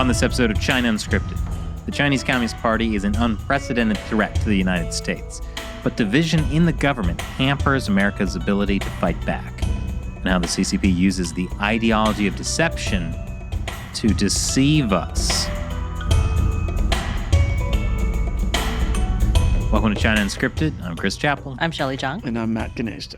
On this episode of China Unscripted, the Chinese Communist Party is an unprecedented threat to the United States, but division in the government hampers America's ability to fight back, and how the CCP uses the ideology of deception to deceive us. Welcome to China Unscripted. I'm Chris Chappell. I'm Shelley Zhang. And I'm Matt Gnesta.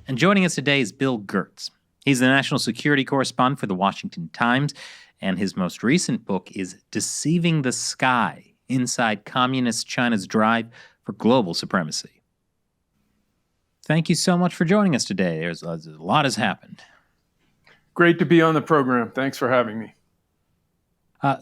And joining us today is Bill Gertz. He's the national security correspondent for the Washington Times, and his most recent book is Deceiving the Sky, Inside Communist China's Drive for Global Supremacy. Thank you so much for joining us today. There's a lot has happened. Great to be on the program. Thanks for having me.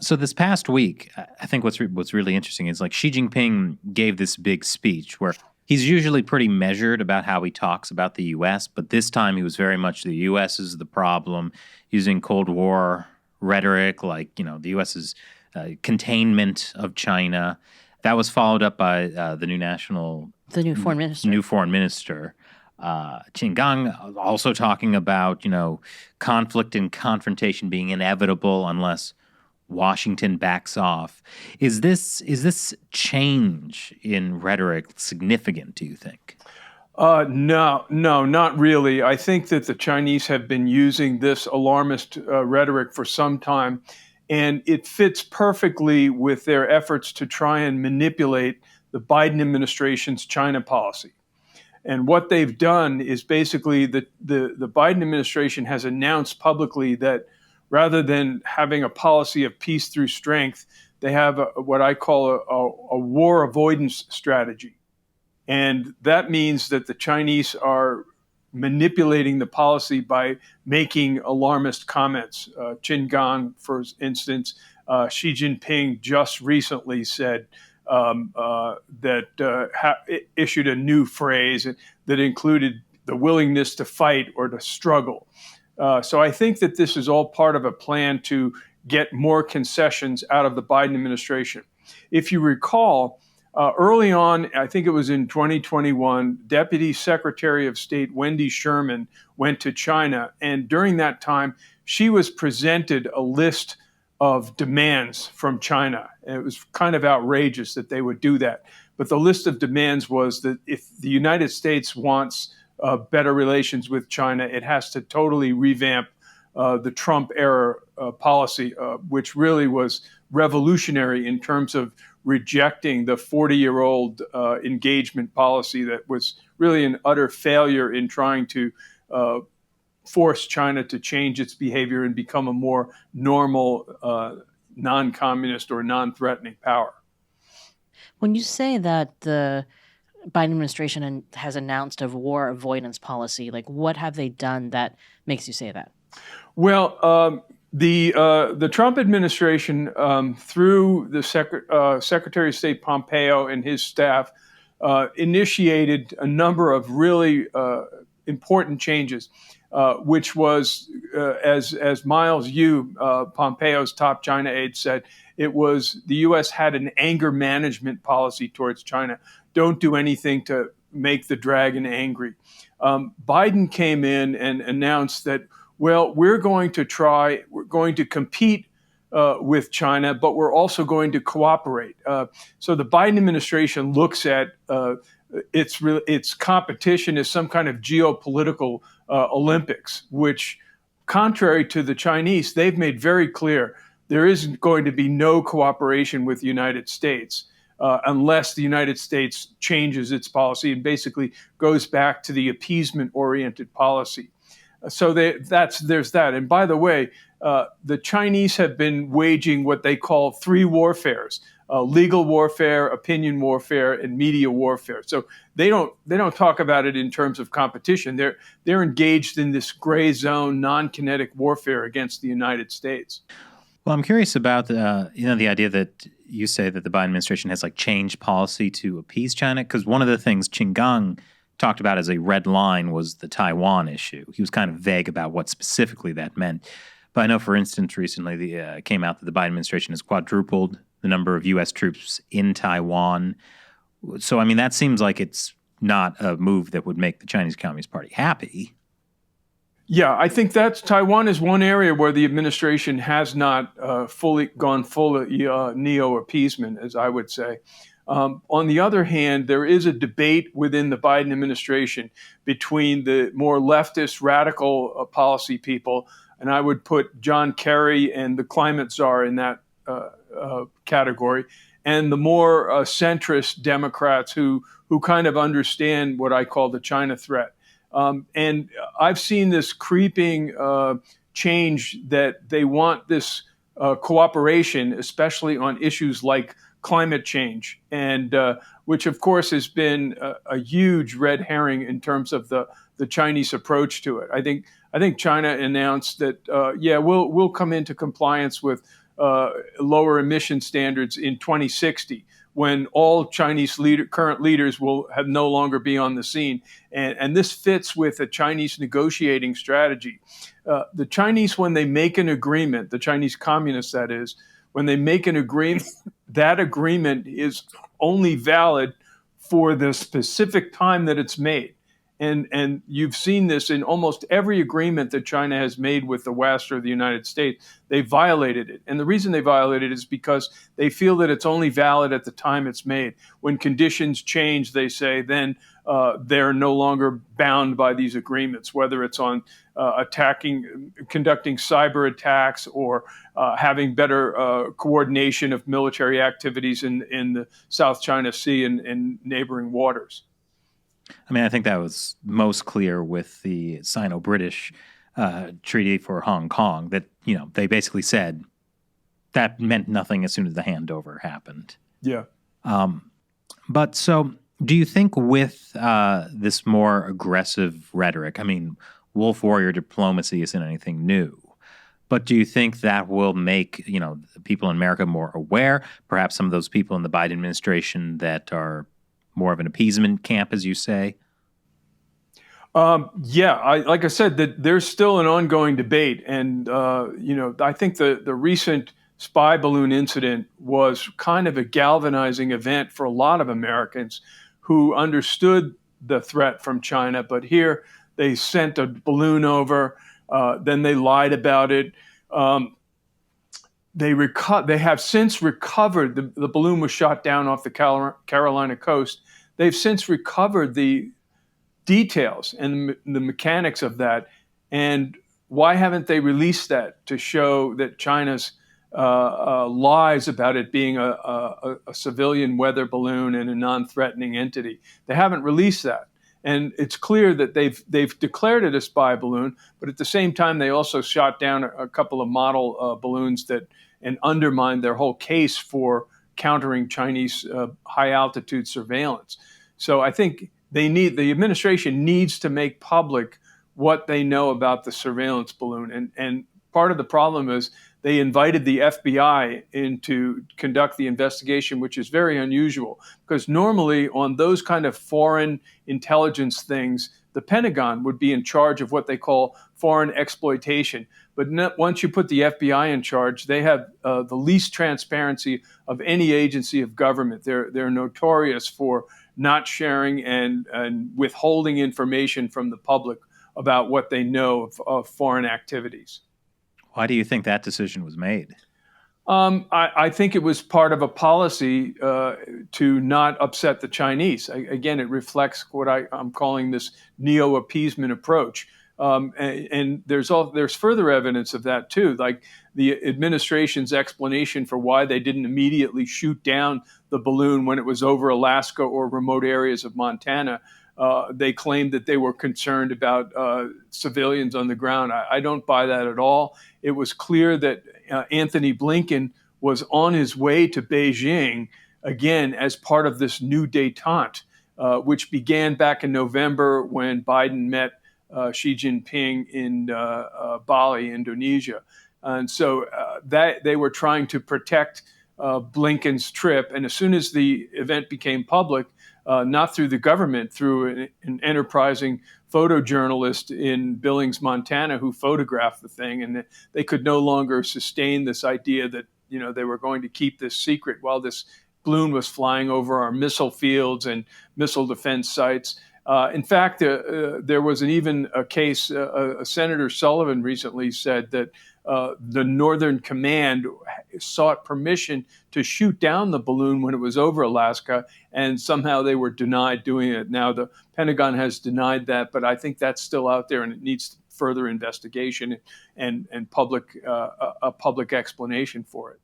So this past week, I think what's really interesting is like Xi Jinping gave this big speech where he's usually pretty measured about how he talks about the U.S., but this time he was very much the U.S. is the problem, using Cold War rhetoric like, the U.S.'s containment of China. That was followed up by the new foreign minister, Qin Gang, also talking about, conflict and confrontation being inevitable unless Washington backs off. Is this change in rhetoric significant, do you think? No, not really. I think that the Chinese have been using this alarmist rhetoric for some time, and it fits perfectly with their efforts to try and manipulate the Biden administration's China policy. And what they've done is basically the Biden administration has announced publicly that rather than having a policy of peace through strength, they have what I call a war avoidance strategy. And that means that the Chinese are manipulating the policy by making alarmist comments. Qin Gang, for instance, Xi Jinping just recently said issued a new phrase that included the willingness to fight or to struggle. So I think that this is all part of a plan to get more concessions out of the Biden administration. If you recall, early on, I think it was in 2021, Deputy Secretary of State Wendy Sherman went to China. And during that time, she was presented a list of demands from China. And it was kind of outrageous that they would do that. But the list of demands was that if the United States wants better relations with China, it has to totally revamp the Trump-era policy, which really was revolutionary in terms of rejecting the 40-year-old engagement policy that was really an utter failure in trying to force China to change its behavior and become a more normal, non-communist or non-threatening power. When you say that the Biden administration has announced a war avoidance policy, like what have they done that makes you say that? Well, the Trump administration, through the Secretary of State Pompeo and his staff, initiated a number of really important changes, which was, as Miles Yu, Pompeo's top China aide, said, it was the U.S. had an anger management policy towards China. Don't do anything to make the dragon angry. Biden came in and announced that, well, we're going to compete with China, but we're also going to cooperate. So the Biden administration looks at its competition as some kind of geopolitical Olympics, which, contrary to the Chinese, they've made very clear there isn't going to be no cooperation with the United States unless the United States changes its policy and basically goes back to the appeasement-oriented policy. So there's that. And by the way, the Chinese have been waging what they call three warfares: legal warfare, opinion warfare, and media warfare. So they don't talk about it in terms of competition. They're engaged in this gray zone, non-kinetic warfare against the United States. Well, I'm curious about the idea that you say that the Biden administration has changed policy to appease China, because one of the things Qin Gang talked about as a red line was the Taiwan issue. He was kind of vague about what specifically that meant. But I know, for instance, recently it came out that the Biden administration has quadrupled the number of U.S. troops in Taiwan. So, I mean, that seems like it's not a move that would make the Chinese Communist Party happy. Yeah, I think that's Taiwan is one area where the administration has not fully gone full neo-appeasement, as I would say. On the other hand, there is a debate within the Biden administration between the more leftist, radical policy people, and I would put John Kerry and the climate czar in that category, and the more centrist Democrats who kind of understand what I call the China threat. And I've seen this creeping change that they want this cooperation, especially on issues like climate change, and which, of course, has been a huge red herring in terms of the Chinese approach to it. I think China announced that, we'll come into compliance with lower emission standards in 2060, when all Chinese current leaders will have no longer be on the scene. And this fits with a Chinese negotiating strategy. The Chinese, when they make an agreement, the Chinese communists, that is, when they make an agreement, that agreement is only valid for the specific time that it's made. And you've seen this in almost every agreement that China has made with the West or the United States. They violated it. And the reason they violated it is because they feel that it's only valid at the time it's made. When conditions change, they say, then they're no longer bound by these agreements, whether it's on conducting cyber attacks or having better coordination of military activities in the South China Sea and neighboring waters. I mean, I think that was most clear with the Sino-British Treaty for Hong Kong, that, they basically said that meant nothing as soon as the handover happened. Yeah. But so do you think with this more aggressive rhetoric, I mean, wolf warrior diplomacy isn't anything new, but do you think that will make, people in America more aware, perhaps some of those people in the Biden administration that are more of an appeasement camp, as you say? Like I said, that there's still an ongoing debate. And, I think the recent spy balloon incident was kind of a galvanizing event for a lot of Americans who understood the threat from China. But here they sent a balloon over, then they lied about it. They have since recovered. The balloon was shot down off the Carolina coast. They've since recovered the details and the mechanics of that. And why haven't they released that to show that China's lies about it being a civilian weather balloon and a non-threatening entity? They haven't released that. And it's clear that they've declared it a spy balloon, but at the same time, they also shot down a couple of model balloons and undermined their whole case for countering Chinese high-altitude surveillance. So I think the administration needs to make public what they know about the surveillance balloon. And part of the problem is they invited the FBI in to conduct the investigation, which is very unusual, because normally on those kind of foreign intelligence things, the Pentagon would be in charge of what they call foreign exploitation. But once you put the FBI in charge, they have the least transparency of any agency of government. They're notorious for not sharing and withholding information from the public about what they know of foreign activities. Why do you think that decision was made? I think it was part of a policy to not upset the Chinese. Again, it reflects what I'm calling this neo-appeasement approach. And there's further evidence of that too, like the administration's explanation for why they didn't immediately shoot down the balloon when it was over Alaska or remote areas of Montana. They claimed that they were concerned about civilians on the ground. I don't buy that at all. It was clear that Anthony Blinken was on his way to Beijing, again, as part of this new détente, which began back in November when Biden met Xi Jinping in Bali, Indonesia. And so that they were trying to protect Blinken's trip. And as soon as the event became public, not through the government, through an enterprising photojournalist in Billings, Montana, who photographed the thing, and they could no longer sustain this idea that they were going to keep this secret while this balloon was flying over our missile fields and missile defense sites. In fact, there was even a case, Senator Sullivan recently said that the Northern Command sought permission to shoot down the balloon when it was over Alaska, and somehow they were denied doing it. Now, the Pentagon has denied that, but I think that's still out there, and it needs further investigation and a public explanation for it.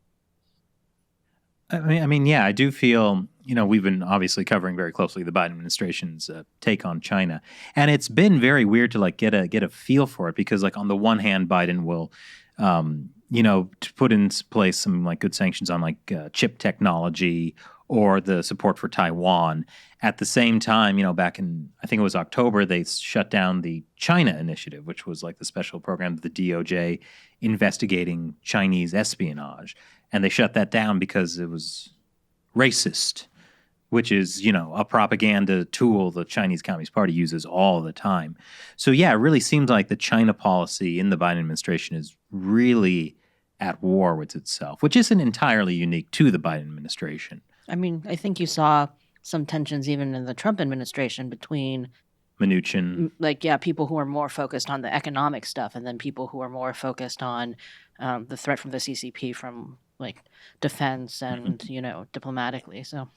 I mean, yeah, I do feel, we've been obviously covering very closely the Biden administration's take on China, and it's been very weird to get a feel for it because, on the one hand, Biden will, to put in place some good sanctions on chip technology or the support for Taiwan. At the same time, back in, I think it was October, they shut down the China Initiative, which was the special program of the DOJ investigating Chinese espionage. And they shut that down because it was racist, which is, a propaganda tool the Chinese Communist Party uses all the time. So, yeah, it really seems like the China policy in the Biden administration is really at war with itself, which isn't entirely unique to the Biden administration. I mean, I think you saw some tensions even in the Trump administration between Mnuchin. People who are more focused on the economic stuff and then people who are more focused on the threat from the CCP from defense and, diplomatically. So,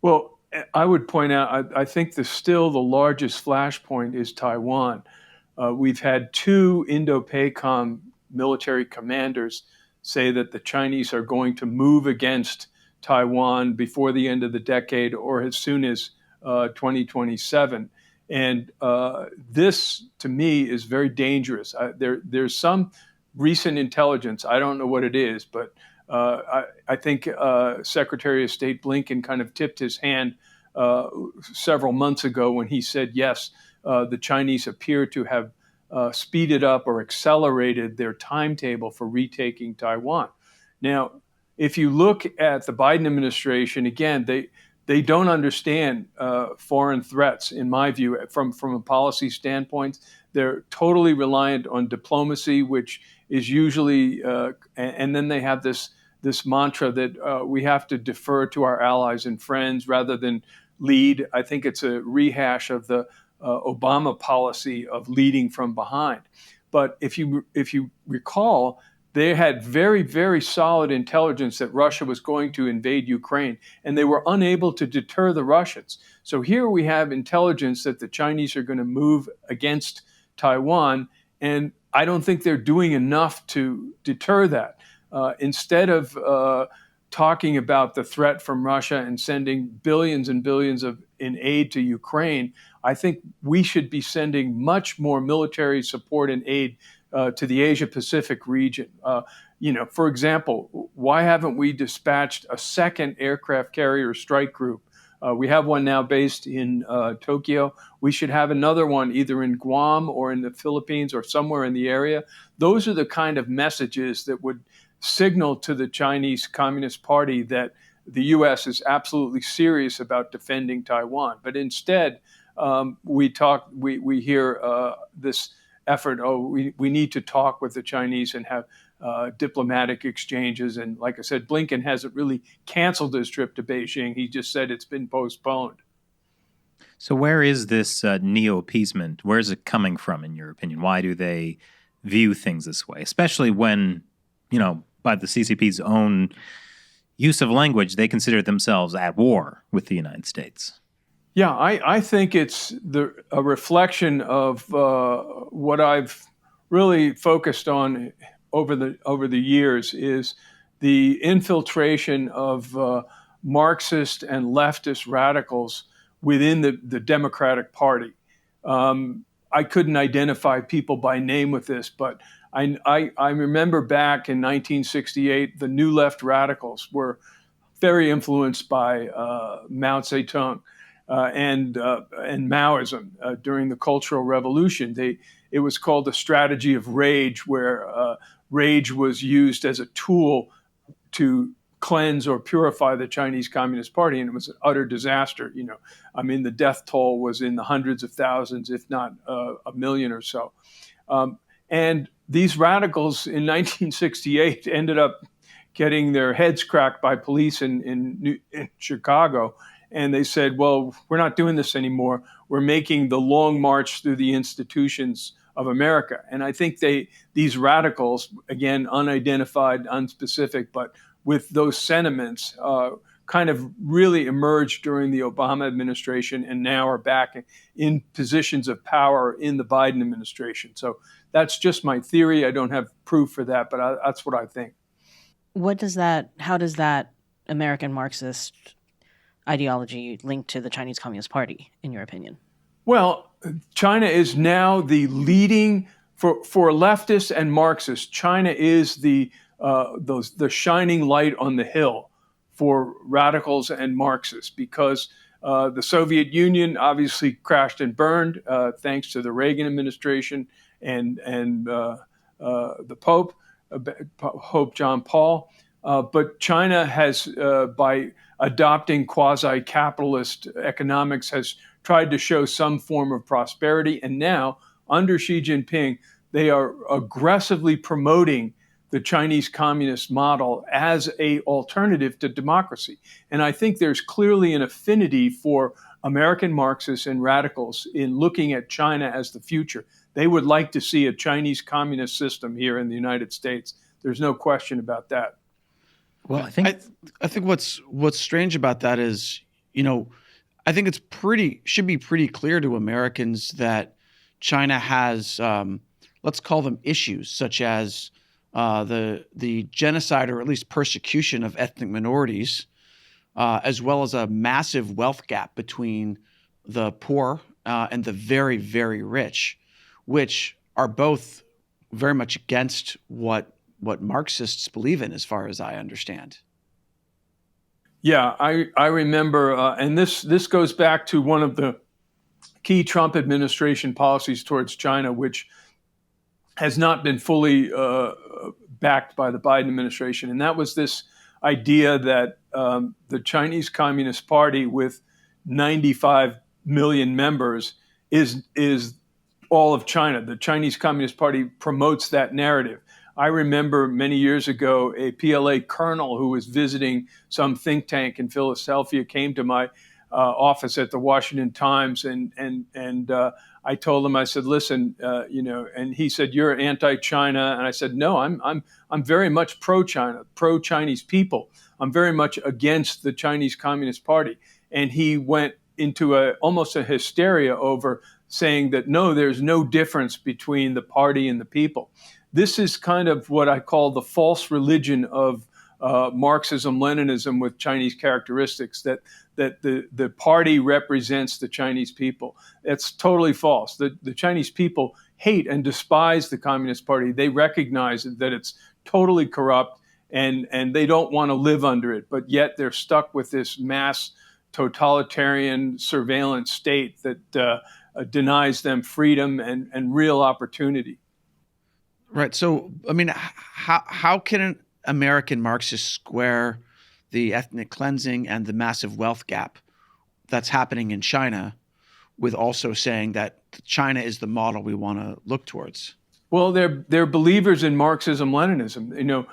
well, I would point out, I think still the largest flashpoint is Taiwan. We've had 2 Indo-PACOM military commanders say that the Chinese are going to move against Taiwan before the end of the decade or as soon as 2027. And this, to me, is very dangerous. There's some recent intelligence. I don't know what it is, but I think Secretary of State Blinken kind of tipped his hand several months ago when he said, yes, the Chinese appear to have speeded up or accelerated their timetable for retaking Taiwan. Now, if you look at the Biden administration, again, they don't understand foreign threats, in my view, from a policy standpoint. They're totally reliant on diplomacy, which is usually, and then they have this mantra that we have to defer to our allies and friends rather than lead. I think it's a rehash of the Obama policy of leading from behind. But if you recall, they had very, very solid intelligence that Russia was going to invade Ukraine, and they were unable to deter the Russians. So here we have intelligence that the Chinese are going to move against Taiwan, and I don't think they're doing enough to deter that. Instead of talking about the threat from Russia and sending billions and billions in aid to Ukraine, I think we should be sending much more military support and aid to the Asia-Pacific region. For example, why haven't we dispatched a second aircraft carrier strike group? We have one now based in Tokyo. We should have another one either in Guam or in the Philippines or somewhere in the area. Those are the kind of messages that would signal to the Chinese Communist Party that the U.S. is absolutely serious about defending Taiwan. But instead, we hear this effort, we need to talk with the Chinese and have diplomatic exchanges. And like I said, Blinken hasn't really canceled his trip to Beijing. He just said it's been postponed. So where is this neo-appeasement? Where is it coming from, in your opinion? Why do they view things this way? Especially when, by the CCP's own use of language, they consider themselves at war with the United States. Yeah, I think it's a reflection of what I've really focused on over the years is the infiltration of Marxist and leftist radicals within the Democratic Party. I couldn't identify people by name with this, but I remember back in 1968, the New Left radicals were very influenced by Mao Zedong. And Maoism during the Cultural Revolution. It was called the strategy of rage, where rage was used as a tool to cleanse or purify the Chinese Communist Party, and it was an utter disaster. The death toll was in the hundreds of thousands, if not a million or so. And these radicals in 1968 ended up getting their heads cracked by police in Chicago. and they said, well, we're not doing this anymore. We're making the long march through the institutions of America. And I think these radicals, again, unidentified, unspecific, but with those sentiments, kind of really emerged during the Obama administration and now are back in positions of power in the Biden administration. So that's just my theory. I don't have proof for that, but that's what I think. How does that American Marxist ideology link to the Chinese Communist Party, in your opinion? Well, China is now the leading, for leftists and Marxists, China is the shining light on the hill for radicals and Marxists, because the Soviet Union obviously crashed and burned thanks to the Reagan administration and the Pope John Paul. But China has, by adopting quasi-capitalist economics, has tried to show some form of prosperity. And now, under Xi Jinping, they are aggressively promoting the Chinese communist model as an alternative to democracy. And I think there's clearly an affinity for American Marxists and radicals in looking at China as the future. They would like to see a Chinese communist system here in the United States. There's no question about that. Well, I think what's strange about that is, I think should be pretty clear to Americans that China has, let's call them issues, such as the genocide or at least persecution of ethnic minorities, as well as a massive wealth gap between the poor and the very, very rich, which are both very much against what Marxists believe in, as far as I understand. Yeah, I remember, and this goes back to one of the key Trump administration policies towards China, which has not been fully backed by the Biden administration. And that was this idea that the Chinese Communist Party, with 95 million members, is all of China. The Chinese Communist Party promotes that narrative. I remember many years ago, a PLA colonel who was visiting some think tank in Philadelphia came to my office at the Washington Times, and I told him, I said, listen, and he said, you're anti-China, and I said, no, I'm very much pro-China, pro-Chinese people. I'm very much against the Chinese Communist Party, and he went into almost a hysteria over saying that no, there's no difference between the party and the people. This is kind of what I call the false religion of Marxism, Leninism with Chinese characteristics, that the party represents the Chinese people. It's totally false. The Chinese people hate and despise the Communist Party. They recognize that it's totally corrupt and they don't want to live under it, but yet they're stuck with this mass totalitarian surveillance state that denies them freedom and real opportunity. Right. So, I mean, how can an American Marxist square the ethnic cleansing and the massive wealth gap that's happening in China with also saying that China is the model we want to look towards? Well, they're believers in Marxism, Leninism.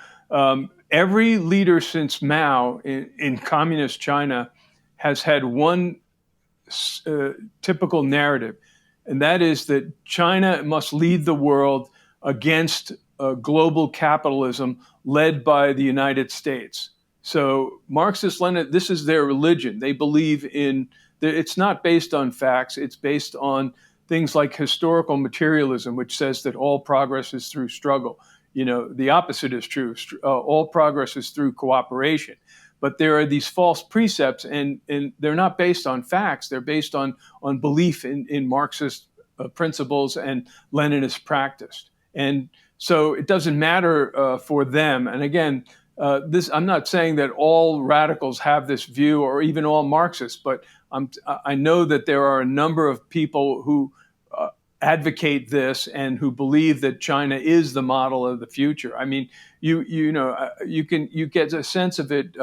Every leader since Mao in communist China has had one typical narrative, and that is that China must lead the world against global capitalism led by the United States. So Marxist-Lenin, this is their religion. They believe it's not based on facts. It's based on things like historical materialism, which says that all progress is through struggle. The opposite is true. All progress is through cooperation. But there are these false precepts, and they're not based on facts. They're based on belief in Marxist principles and Leninist practice. And so it doesn't matter for them. And again, I'm not saying that all radicals have this view or even all Marxists, but I know that there are a number of people who advocate this and who believe that China is the model of the future. I mean, you get a sense of it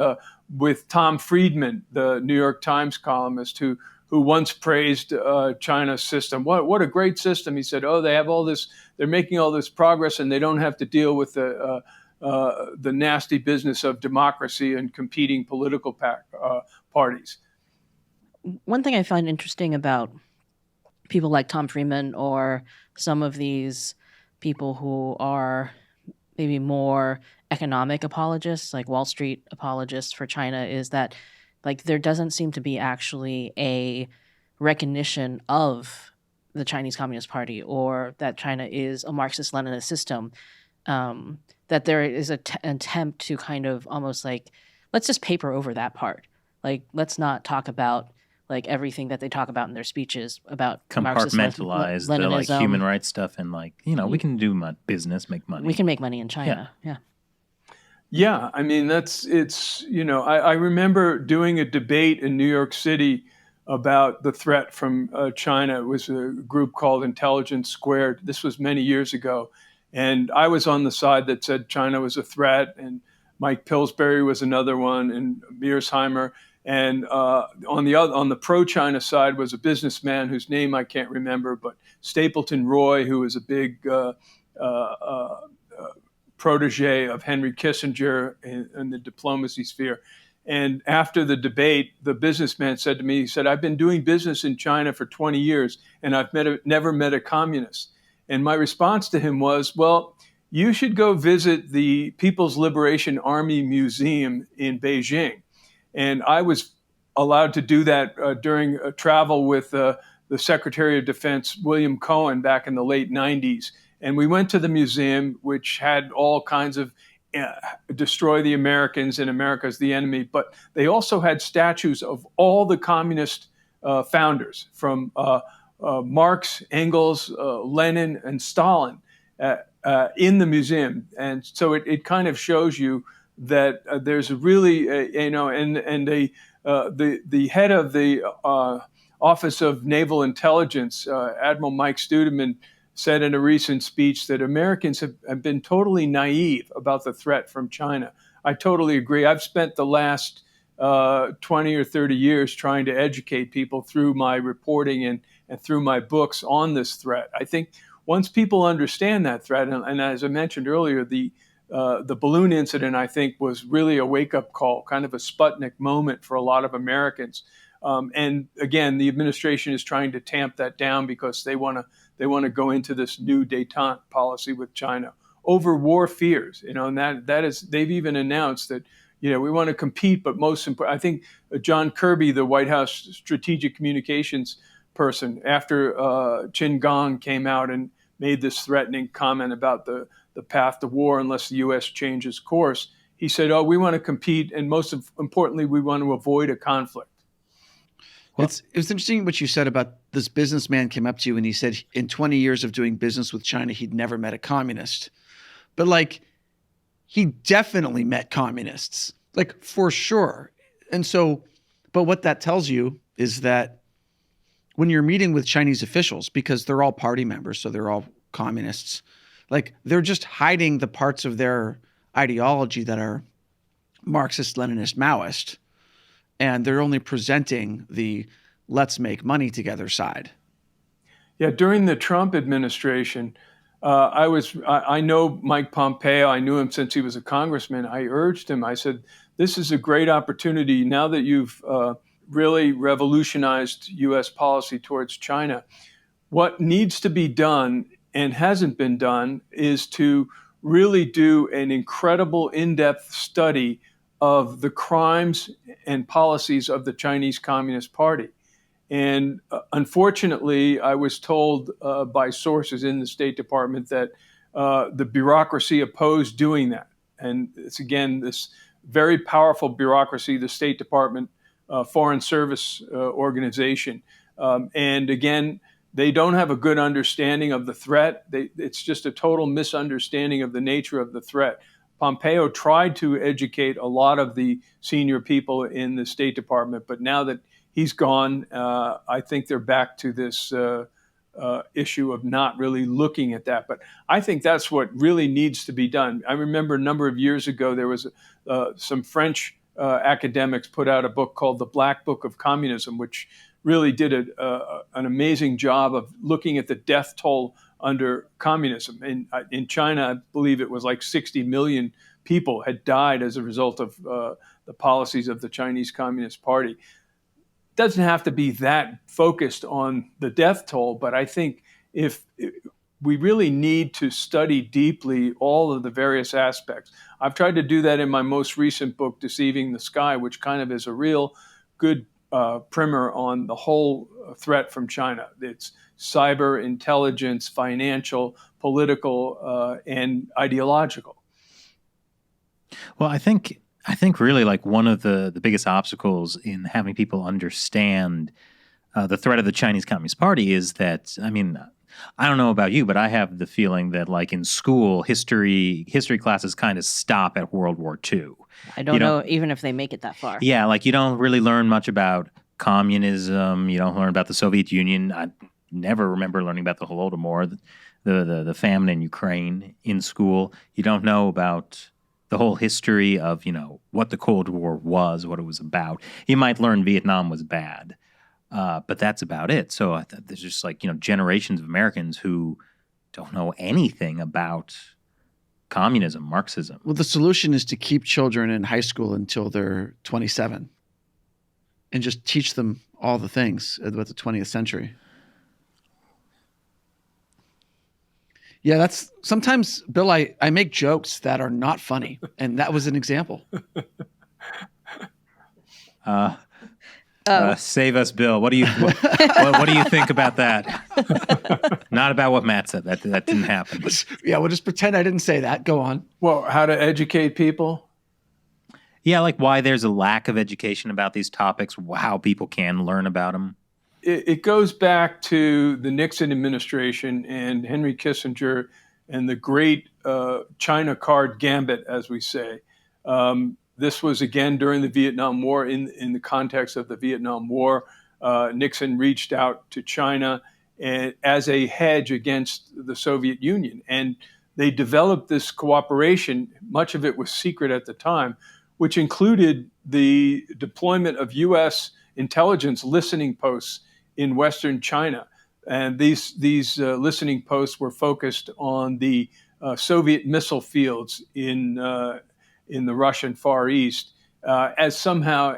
with Tom Friedman, the New York Times columnist, who once praised China's system. What a great system! He said, "Oh, they have all this. They're making all this progress, and they don't have to deal with the nasty business of democracy and competing political parties." one thing I find interesting about people like Tom Friedman or some of these people who are maybe more economic apologists, like Wall Street apologists for China, is that like there doesn't seem to be actually a recognition of the Chinese Communist Party or that China is a Marxist-Leninist system. That there is an attempt to kind of almost like, let's just paper over that part. Like, let's not talk about like everything that they talk about in their speeches about compartmentalize the like human rights stuff and like, we can do business, make money. We can make money in China. Yeah. I mean, I remember doing a debate in New York City about the threat from China. It was a group called Intelligence Squared. This was many years ago. And I was on the side that said China was a threat, and Mike Pillsbury was another one, and Mearsheimer. And on the pro-China side was a businessman whose name I can't remember, but Stapleton Roy, who was a big protege of Henry Kissinger in the diplomacy sphere. And after the debate, the businessman said to me, he said, "I've been doing business in China for 20 years, and I've never met a communist." And my response to him was, well, you should go visit the People's Liberation Army Museum in Beijing. And I was allowed to do that during a travel with the Secretary of Defense, William Cohen, back in the late 90s. And we went to the museum, which had all kinds of destroy the Americans and America's the enemy. But they also had statues of all the communist founders from Marx, Engels, Lenin, and Stalin in the museum. And so it kind of shows you that there's really, the head of the Office of Naval Intelligence, Admiral Mike Studeman, said in a recent speech that Americans have been totally naive about the threat from China. I totally agree. I've spent the last 20 or 30 years trying to educate people through my reporting and through my books on this threat. I think once people understand that threat, and as I mentioned earlier, the balloon incident, I think, was really a wake-up call, kind of a Sputnik moment for a lot of Americans. And again, the administration is trying to tamp that down because they want to go into this new détente policy with China over war fears. And that is, they've even announced that, we want to compete, but most important, I think John Kirby, the White House strategic communications person, after Qin Gang came out and made this threatening comment about the path to war unless the U.S. changes course, he said, we want to compete, and most importantly, we want to avoid a conflict. Well, it was interesting what you said about this businessman came up to you and he said in 20 years of doing business with China, he'd never met a communist. But he definitely met communists, for sure. And so, but what that tells you is that when you're meeting with Chinese officials, because they're all party members, so they're all communists, they're just hiding the parts of their ideology that are Marxist, Leninist, Maoist. And they're only presenting the let's make money together side. Yeah, during the Trump administration, I know Mike Pompeo. I knew him since he was a congressman. I urged him. I said, this is a great opportunity now that you've really revolutionized U.S. policy towards China. What needs to be done and hasn't been done is to really do an incredible in-depth study of the crimes and policies of the Chinese Communist Party. And unfortunately, I was told by sources in the State Department that the bureaucracy opposed doing that. And it's, again, this very powerful bureaucracy, the State Department Foreign Service Organization. And again, they don't have a good understanding of the threat. It's just a total misunderstanding of the nature of the threat. Pompeo tried to educate a lot of the senior people in the State Department, but now that he's gone, I think they're back to this issue of not really looking at that. But I think that's what really needs to be done. I remember a number of years ago, there was some French academics put out a book called The Black Book of Communism, which really did an amazing job of looking at the death toll under communism. In China, I believe it was 60 million people had died as a result of the policies of the Chinese Communist Party. doesn't have to be that focused on the death toll, but I think if we really need to study deeply all of the various aspects. I've tried to do that in my most recent book, Deceiving the Sky, which kind of is a real good primer on the whole threat from China. It's cyber, intelligence, financial, political, and ideological. Well, I think really like one of the biggest obstacles in having people understand the threat of the Chinese Communist Party is that, I mean, I don't know about you, but I have the feeling that like in school, history classes kind of stop at World War II. I don't know even if they make it that far. Yeah, like you don't really learn much about communism. You don't learn about the Soviet Union. I never remember learning about the Holodomor, the famine in Ukraine in school. You don't know about the whole history of, what the Cold War was, what it was about. You might learn Vietnam was bad. But that's about it. So there's just like, generations of Americans who don't know anything about communism, Marxism. Well, the solution is to keep children in high school until they're 27 and just teach them all the things about the 20th century. Yeah, that's sometimes, Bill, I make jokes that are not funny. And that was an example. Save us, Bill. What do you think about that? Not about what Matt said. That didn't happen. Yeah, we'll just pretend I didn't say that. Go on. Well, how to educate people? Yeah, like why there's a lack of education about these topics, how people can learn about them. It goes back to the Nixon administration and Henry Kissinger and the great China card gambit, as we say. This was, again, during the Vietnam War. In the context of the Vietnam War, Nixon reached out to China as a hedge against the Soviet Union. And they developed this cooperation. Much of it was secret at the time, which included the deployment of U.S. intelligence listening posts in Western China. And these listening posts were focused on the Soviet missile fields in the Russian Far East, as somehow,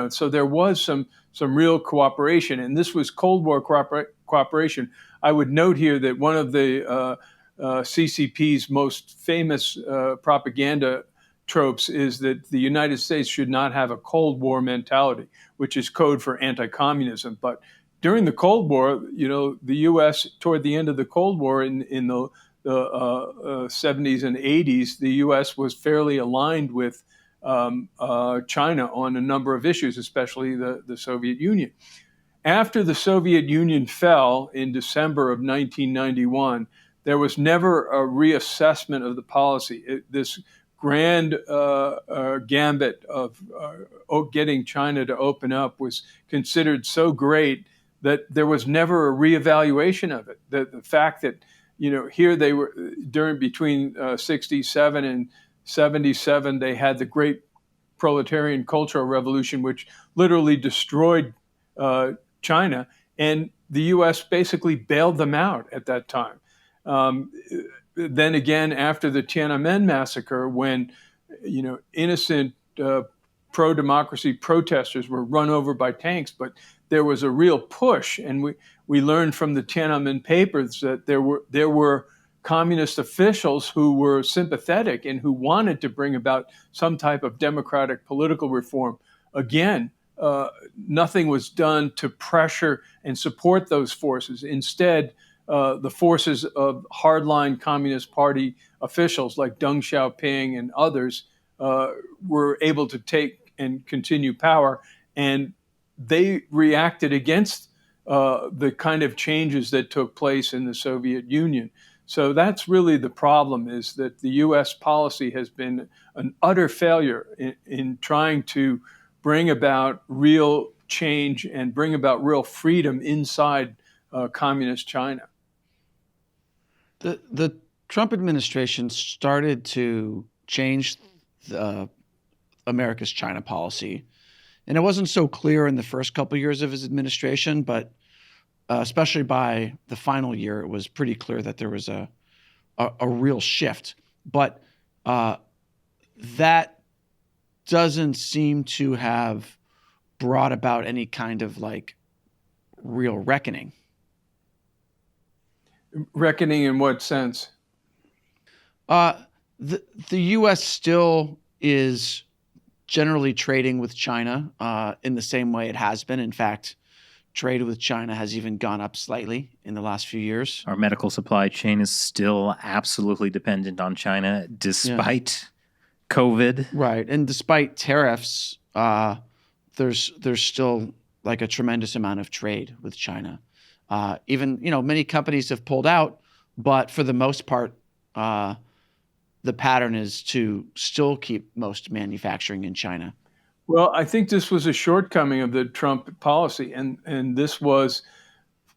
so there was some real cooperation, and this was Cold War cooperation. I would note here that one of the CCP's most famous propaganda tropes is that the United States should not have a Cold War mentality, which is code for anti-communism. But during the Cold War, the U.S. toward the end of the Cold War in the 70s and 80s, the U.S. was fairly aligned with China on a number of issues, especially the Soviet Union. After the Soviet Union fell in December of 1991, there was never a reassessment of the policy. This grand gambit of getting China to open up was considered so great that there was never a reevaluation of it. The fact that here they were between 67 and 77, they had the great proletarian cultural revolution, which literally destroyed China. And the U.S. basically bailed them out at that time. Then again, after the Tiananmen massacre, when innocent pro-democracy protesters were run over by tanks, but there was a real push, and we learned from the Tiananmen papers that there were communist officials who were sympathetic and who wanted to bring about some type of democratic political reform. Again, nothing was done to pressure and support those forces. Instead, the forces of hardline Communist Party officials like Deng Xiaoping and others were able to take and continue power, and they reacted against the kind of changes that took place in the Soviet Union. So that's really the problem, is that the U.S. policy has been an utter failure in trying to bring about real change and bring about real freedom inside communist China. The Trump administration started to change America's China policy. And it wasn't so clear in the first couple of years of his administration, but especially by the final year, it was pretty clear that there was a real shift. But that doesn't seem to have brought about any kind of like real reckoning. Reckoning in what sense? The U.S. still is generally trading with China in the same way it has been. In fact, trade with China has even gone up slightly in the last few years. Our medical supply chain is still absolutely dependent on China, despite COVID. Right, and despite tariffs, there's still like a tremendous amount of trade with China. Even many companies have pulled out, but for the most part, the pattern is to still keep most manufacturing in China. Well, I think this was a shortcoming of the Trump policy, and this was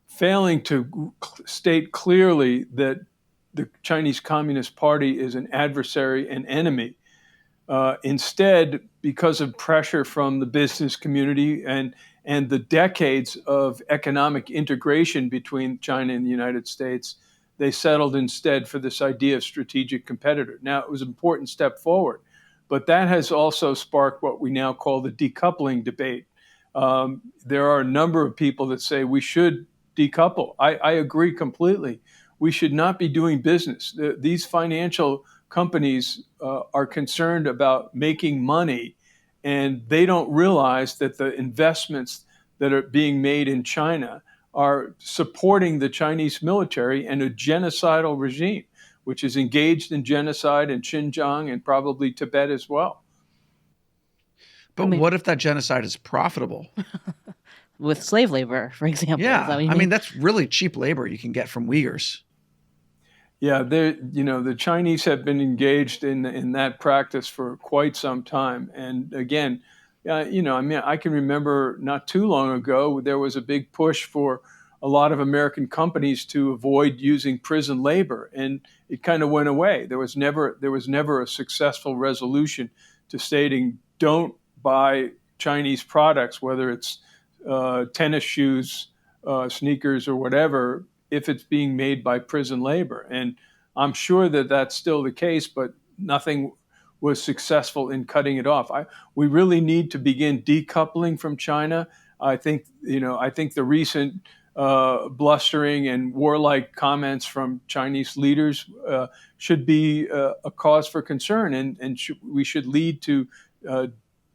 failing to state clearly that the Chinese Communist Party is an adversary and enemy. Instead, because of pressure from the business community and the decades of economic integration between China and the United States, they settled instead for this idea of strategic competitor. Now, it was an important step forward, but that has also sparked what we now call the decoupling debate. There are a number of people that say we should decouple. I agree completely. We should not be doing business. These financial companies are concerned about making money, and they don't realize that the investments that are being made in China are supporting the Chinese military and a genocidal regime, which is engaged in genocide in Xinjiang and probably Tibet as well. But what if that genocide is profitable? With slave labor, for example. Yeah, Is that what you I mean? mean, that's really cheap labor you can get from Uyghurs. Yeah, the Chinese have been engaged in that practice for quite some time. And again, I can remember not too long ago, there was a big push for a lot of American companies to avoid using prison labor, and it kind of went away. There was never a successful resolution to stating don't buy Chinese products, whether it's tennis shoes, sneakers, or whatever, if it's being made by prison labor. And I'm sure that that's still the case, but nothing was successful in cutting it off. We really need to begin decoupling from China. I think the recent blustering and warlike comments from Chinese leaders should be a cause for concern, and we should lead to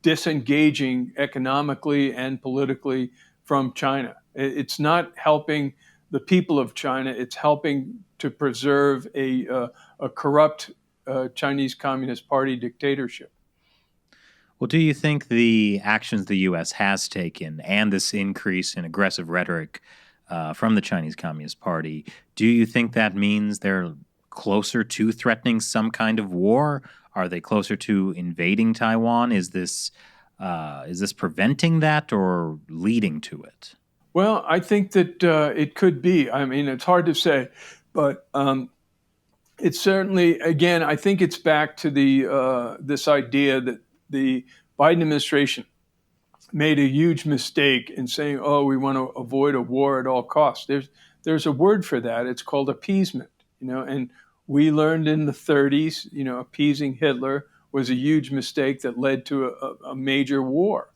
disengaging economically and politically from China. It's not helping the people of China. It's helping to preserve a corrupt Chinese Communist Party dictatorship. Well, do you think the actions the U.S. has taken and this increase in aggressive rhetoric from the Chinese Communist Party, do you think that means they're closer to threatening some kind of war? Are they closer to invading Taiwan? Is this preventing that or leading to it? Well, I think that it could be. I mean, it's hard to say, but it's certainly, again, I think it's back to this idea that the Biden administration made a huge mistake in saying, "Oh, we want to avoid a war at all costs." There's a word for that. It's called appeasement. And we learned in the 30s, appeasing Hitler was a huge mistake that led to a major war.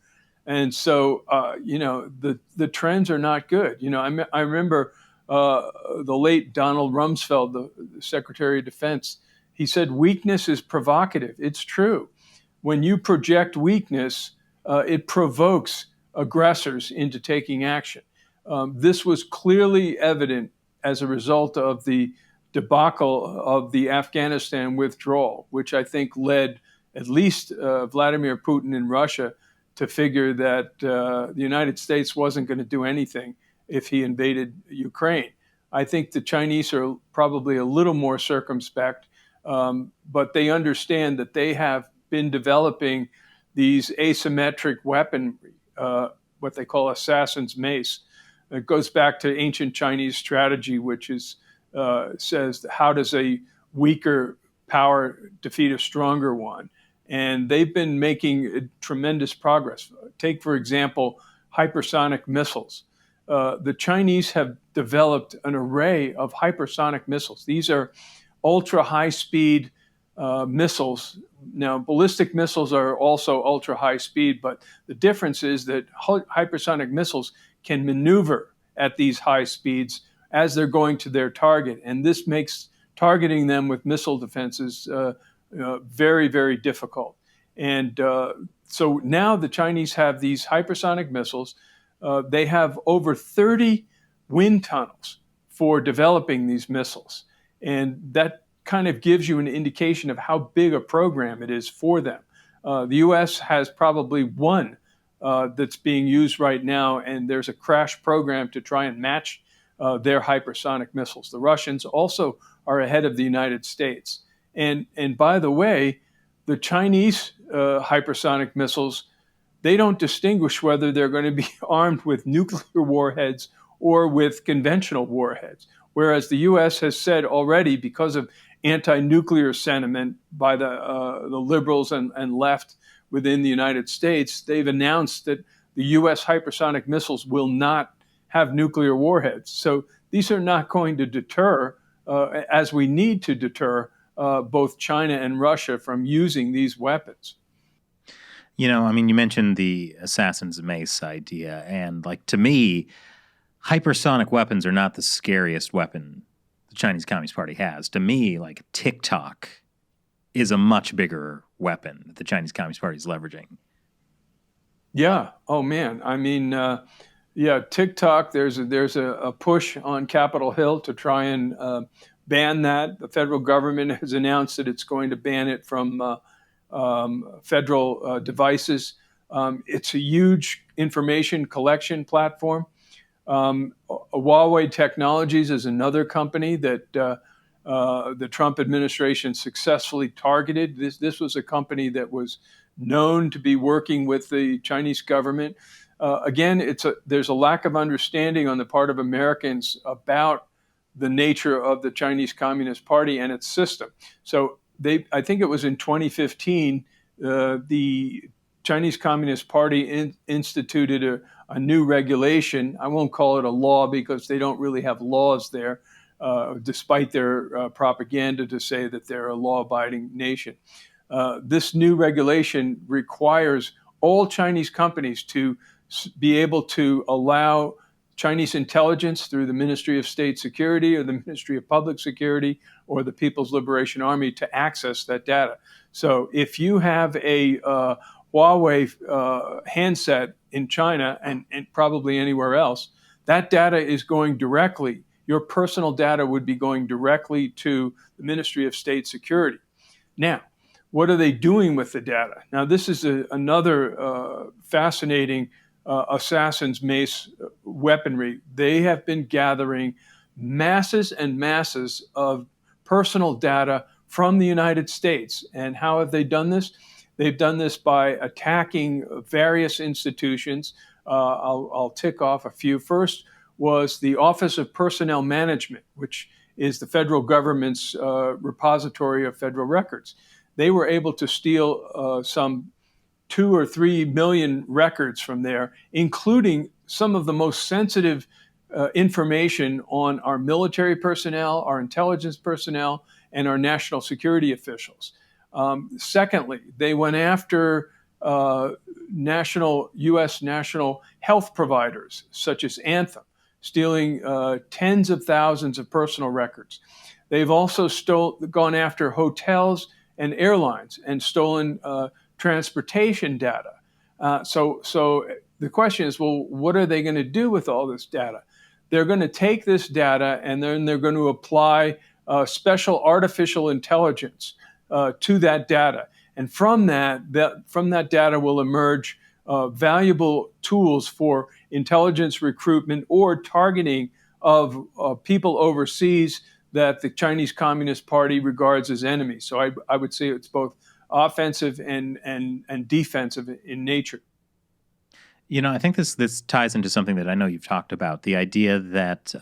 And so, the trends are not good. I remember the late Donald Rumsfeld, the Secretary of Defense. He said, "Weakness is provocative." It's true. When you project weakness, it provokes aggressors into taking action. This was clearly evident as a result of the debacle of the Afghanistan withdrawal, which I think led at least Vladimir Putin in Russia to figure that the United States wasn't going to do anything if he invaded Ukraine. I think the Chinese are probably a little more circumspect, but they understand that they have been developing these asymmetric weaponry, what they call assassin's mace. It goes back to ancient Chinese strategy, which says how does a weaker power defeat a stronger one? And they've been making tremendous progress. Take, for example, hypersonic missiles. The Chinese have developed an array of hypersonic missiles. These are ultra high-speed missiles. Now, ballistic missiles are also ultra high speed, but the difference is that hypersonic missiles can maneuver at these high speeds as they're going to their target. And this makes targeting them with missile defenses very, very difficult. And so now the Chinese have these hypersonic missiles. They have over 30 wind tunnels for developing these missiles. And that kind of gives you an indication of how big a program it is for them. The U.S. has probably one that's being used right now, and there's a crash program to try and match their hypersonic missiles. The Russians also are ahead of the United States. And by the way, the Chinese hypersonic missiles, they don't distinguish whether they're going to be armed with nuclear warheads or with conventional warheads. Whereas the U.S. has said already, because of anti-nuclear sentiment by the liberals and left within the United States, they've announced that the U.S. hypersonic missiles will not have nuclear warheads. So these are not going to deter, as we need to deter, both China and Russia from using these weapons. You know, I mean, you mentioned the assassin's mace idea, and like, to me, hypersonic weapons are not the scariest weapon the Chinese Communist Party has. To me, like, TikTok is a much bigger weapon that the Chinese Communist Party is leveraging. Yeah. Oh man. I mean, TikTok. There's a push on Capitol Hill to try and ban that. The federal government has announced that it's going to ban it from federal devices. It's a huge information collection platform. Huawei Technologies is another company that the Trump administration successfully targeted. This was a company that was known to be working with the Chinese government. Again, there's a lack of understanding on the part of Americans about the nature of the Chinese Communist Party and its system. So I think it was in 2015, the Chinese Communist Party instituted a new regulation. I won't call it a law because they don't really have laws there, despite their propaganda to say that they're a law-abiding nation. This new regulation requires all Chinese companies to be able to allow Chinese intelligence through the Ministry of State Security or the Ministry of Public Security or the People's Liberation Army to access that data. So if you have a Huawei handset in China and probably anywhere else, that data is going directly, your personal data would be going directly to the Ministry of State Security. Now, what are they doing with the data? Now, this is another fascinating assassin's mace weaponry. They have been gathering masses and masses of personal data from the United States. And how have they done this? They've done this by attacking various institutions. I'll tick off a few. First was the Office of Personnel Management, which is the federal government's repository of federal records. They were able to steal some 2 or 3 million records from there, including some of the most sensitive information on our military personnel, our intelligence personnel, and our national security officials. Secondly, they went after U.S. national health providers, such as Anthem, stealing tens of thousands of personal records. They've also gone after hotels and airlines and stolen transportation data. So the question is, well, what are they going to do with all this data? They're going to take this data and then they're going to apply special artificial intelligence to that data. And from that data will emerge valuable tools for intelligence recruitment or targeting of people overseas that the Chinese Communist Party regards as enemies. So I would say it's both offensive and defensive in nature. You know, I think this ties into something that I know you've talked about, the idea that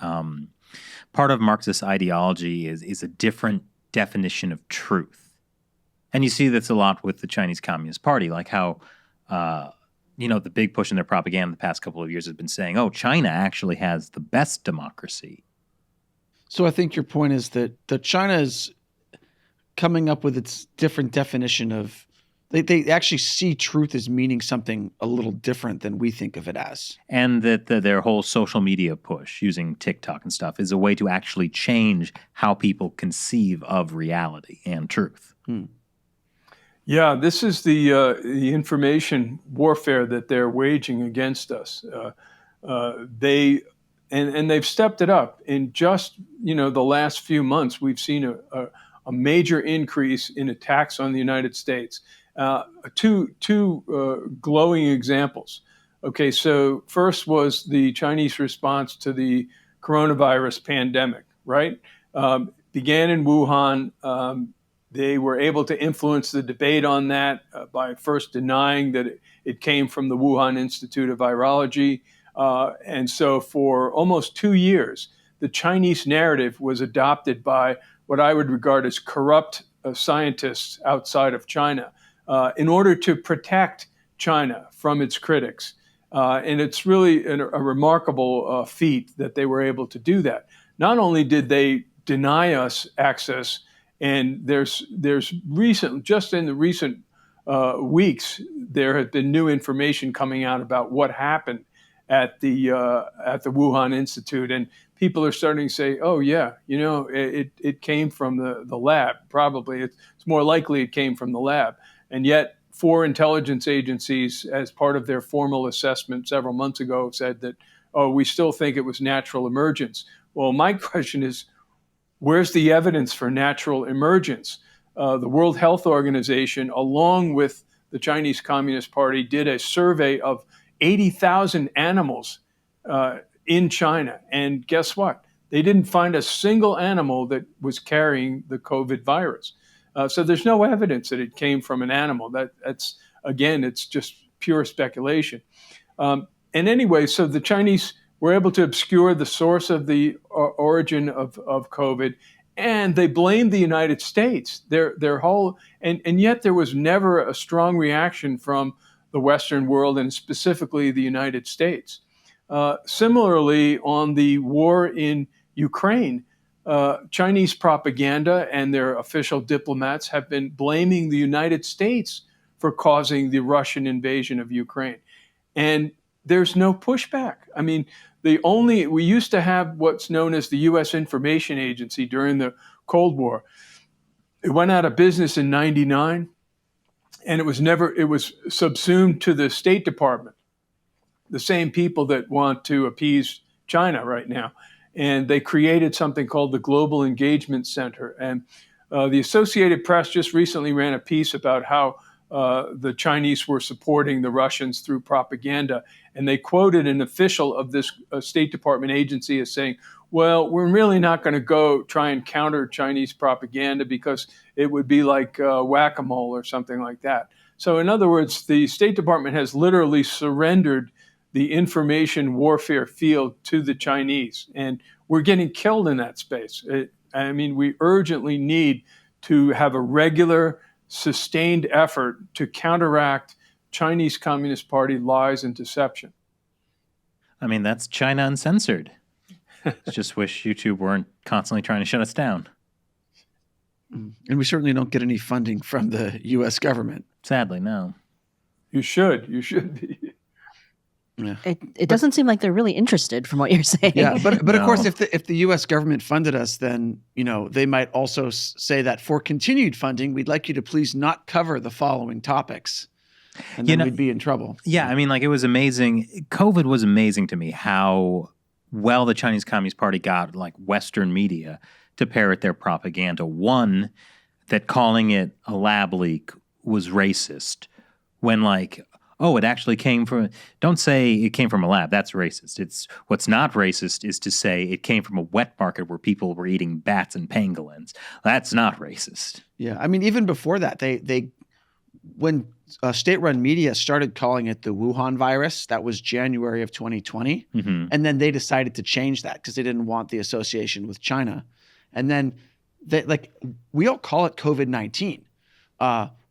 part of Marxist ideology is a different definition of truth. And you see this a lot with the Chinese Communist Party, like how, the big push in their propaganda the past couple of years has been saying, oh, China actually has the best democracy. So I think your point is that China is coming up with its different definition of. They actually see truth as meaning something a little different than we think of it as. And that their whole social media push using TikTok and stuff is a way to actually change how people conceive of reality and truth. Yeah, this is the information warfare that they're waging against us. They've stepped it up. In just the last few months, we've seen a major increase in attacks on the United States. Two glowing examples. Okay, so first was the Chinese response to the coronavirus pandemic, right? Began in Wuhan. They were able to influence the debate on that by first denying that it came from the Wuhan Institute of Virology. And so for almost 2 years, the Chinese narrative was adopted by what I would regard as corrupt scientists outside of China in order to protect China from its critics. And it's really a remarkable feat that they were able to do that. Not only did they deny us access, and just in the recent weeks, there has been new information coming out about what happened at the Wuhan Institute, and people are starting to say, "Oh yeah, it came from the lab. Probably it's more likely it came from the lab." And yet, 4 intelligence agencies, as part of their formal assessment several months ago, said that, "Oh, we still think it was natural emergence." Well, my question is, where's the evidence for natural emergence? The World Health Organization, along with the Chinese Communist Party, did a survey of 80,000 animals in China. And guess what? They didn't find a single animal that was carrying the COVID virus. So there's no evidence that it came from an animal. That's again, it's just pure speculation. And anyway, so the Chinese were able to obscure the source of the origin of COVID, and they blamed the United States. Their whole and yet there was never a strong reaction from the Western world, and specifically the United States. Similarly, on the war in Ukraine, Chinese propaganda and their official diplomats have been blaming the United States for causing the Russian invasion of Ukraine. And there's no pushback. I mean, we used to have what's known as the U.S. Information Agency during the Cold War. It went out of business in '99, and it was subsumed to the State Department, the same people that want to appease China right now. And they created something called the Global Engagement Center. And the Associated Press just recently ran a piece about how the Chinese were supporting the Russians through propaganda. And they quoted an official of this State Department agency as saying, well, we're really not going to go try and counter Chinese propaganda because it would be like whack-a-mole or something like that. So in other words, the State Department has literally surrendered the information warfare field to the Chinese. And we're getting killed in that space. We urgently need to have a regular, sustained effort to counteract Chinese Communist Party lies and deception. I mean, that's China Uncensored. Just wish YouTube weren't constantly trying to shut us down. And we certainly don't get any funding from the U.S. government. Sadly, no. You should be. Yeah. It doesn't seem like they're really interested from what you're saying. Yeah, but no. Of course, if the U.S. government funded us, then they might also say that for continued funding, we'd like you to please not cover the following topics, and then we'd be in trouble. Yeah, I mean, it was amazing. COVID was amazing to me how well the Chinese Communist Party got Western media to parrot their propaganda. One, that calling it a lab leak was racist, when it actually came from, don't say it came from a lab, that's racist. What's not racist is to say it came from a wet market where people were eating bats and pangolins. That's not racist. Yeah, I mean, even before that, when state-run media started calling it the Wuhan virus, that was January of 2020, and then they decided to change that because they didn't want the association with China. And then we all call it COVID-19.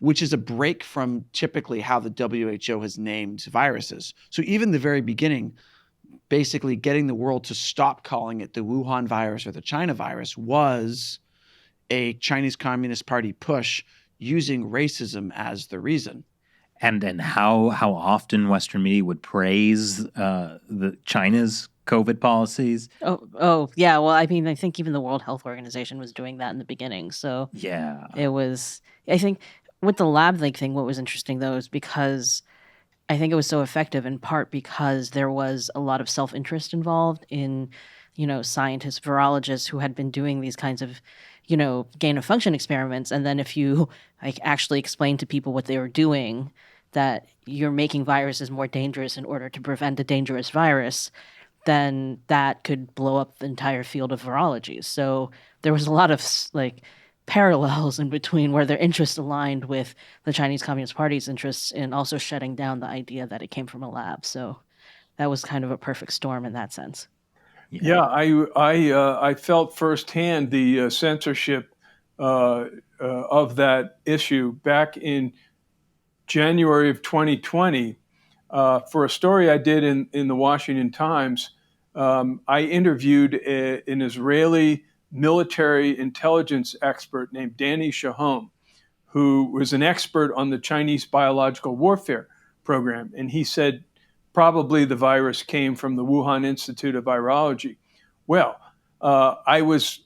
Which is a break from typically how the WHO has named viruses. So even the very beginning, basically getting the world to stop calling it the Wuhan virus or the China virus was a Chinese Communist Party push using racism as the reason. And how often Western media would praise the China's COVID policies. Oh, yeah. Well, I mean, I think even the World Health Organization was doing that in the beginning. So Yeah. it was, I think with the lab leak thing, what was interesting though is because I think it was so effective in part because there was a lot of self-interest involved in, scientists, virologists who had been doing these kinds of, gain of function experiments. And then if you actually explain to people what they were doing, that you're making viruses more dangerous in order to prevent a dangerous virus, then that could blow up the entire field of virology. So there was a lot of parallels in between where their interests aligned with the Chinese Communist Party's interests in also shutting down the idea that it came from a lab. So that was kind of a perfect storm in that sense. Yeah, I felt firsthand the censorship of that issue back in January of 2020. For a story I did in the Washington Times, I interviewed an Israeli military intelligence expert named Danny Shahom, who was an expert on the Chinese biological warfare program. And he said probably the virus came from the Wuhan Institute of Virology. Well, I was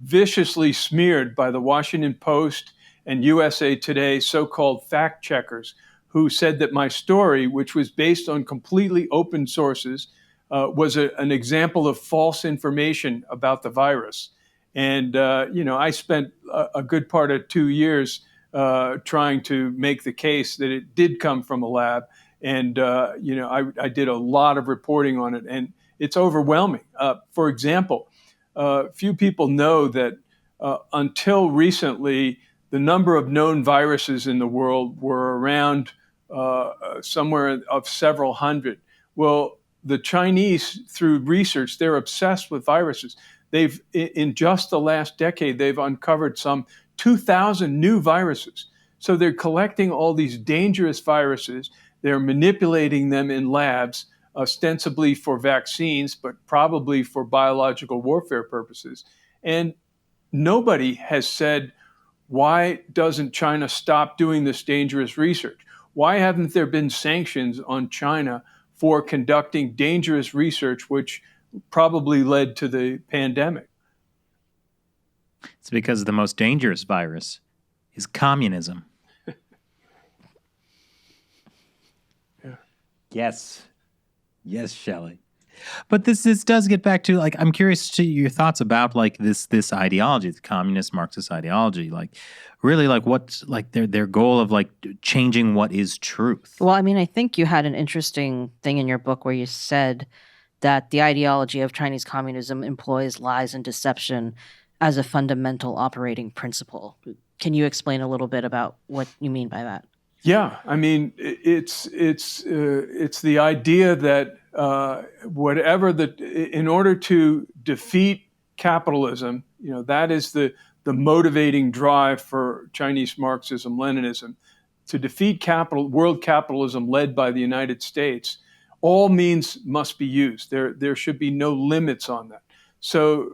viciously smeared by the Washington Post and USA Today so-called fact checkers who said that my story, which was based on completely open sources, was an example of false information about the virus. And, I spent a good part of 2 years trying to make the case that it did come from a lab. And, I did a lot of reporting on it, and it's overwhelming. For example, few people know that until recently, the number of known viruses in the world were around somewhere of several hundred. Well, the Chinese, through research, they're obsessed with viruses. They've, in just the last decade, they've uncovered some 2,000 new viruses. So they're collecting all these dangerous viruses. They're manipulating them in labs, ostensibly for vaccines, but probably for biological warfare purposes. And nobody has said, why doesn't China stop doing this dangerous research? Why haven't there been sanctions on China for conducting dangerous research, which probably led to the pandemic? It's because the most dangerous virus is communism. Yeah. Yes. Yes, Shelley. But this does get back to, I'm curious to your thoughts about this ideology, the communist Marxist ideology, really what's their goal of changing what is truth. Well, I mean, I think you had an interesting thing in your book where you said that the ideology of Chinese communism employs lies and deception as a fundamental operating principle. Can you explain a little bit about what you mean by that? Yeah, I mean, it's the idea that in order to defeat capitalism, that is the motivating drive for Chinese Marxism, Leninism, to defeat world capitalism led by the United States. All means must be used. There should be no limits on that. So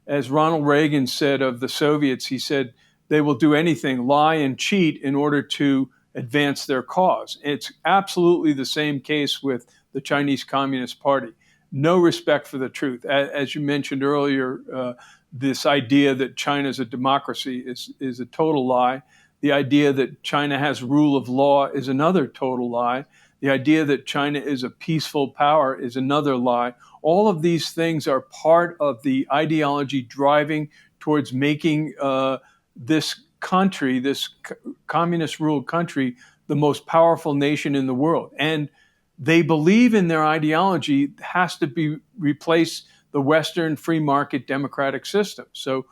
as Ronald Reagan said of the Soviets, he said, they will do anything, lie and cheat in order to advance their cause. It's absolutely the same case with the Chinese Communist Party. No respect for the truth. As you mentioned earlier, this idea that China is a democracy is a total lie. The idea that China has rule of law is another total lie. The idea that China is a peaceful power is another lie. All of these things are part of the ideology driving towards making this country, this communist-ruled country, the most powerful nation in the world. And they believe in their ideology has to replace the Western free market democratic system. So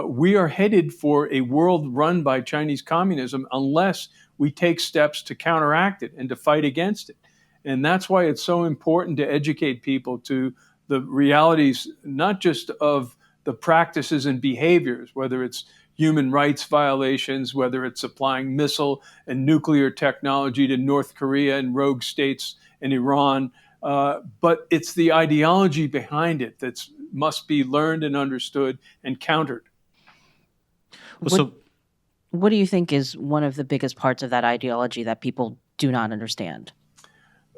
we are headed for a world run by Chinese communism unless we take steps to counteract it and to fight against it. And that's why it's so important to educate people to the realities, not just of the practices and behaviors, whether it's human rights violations, whether it's supplying missile and nuclear technology to North Korea and rogue states and Iran, but it's the ideology behind it that must be learned and understood and countered. What do you think is one of the biggest parts of that ideology that people do not understand?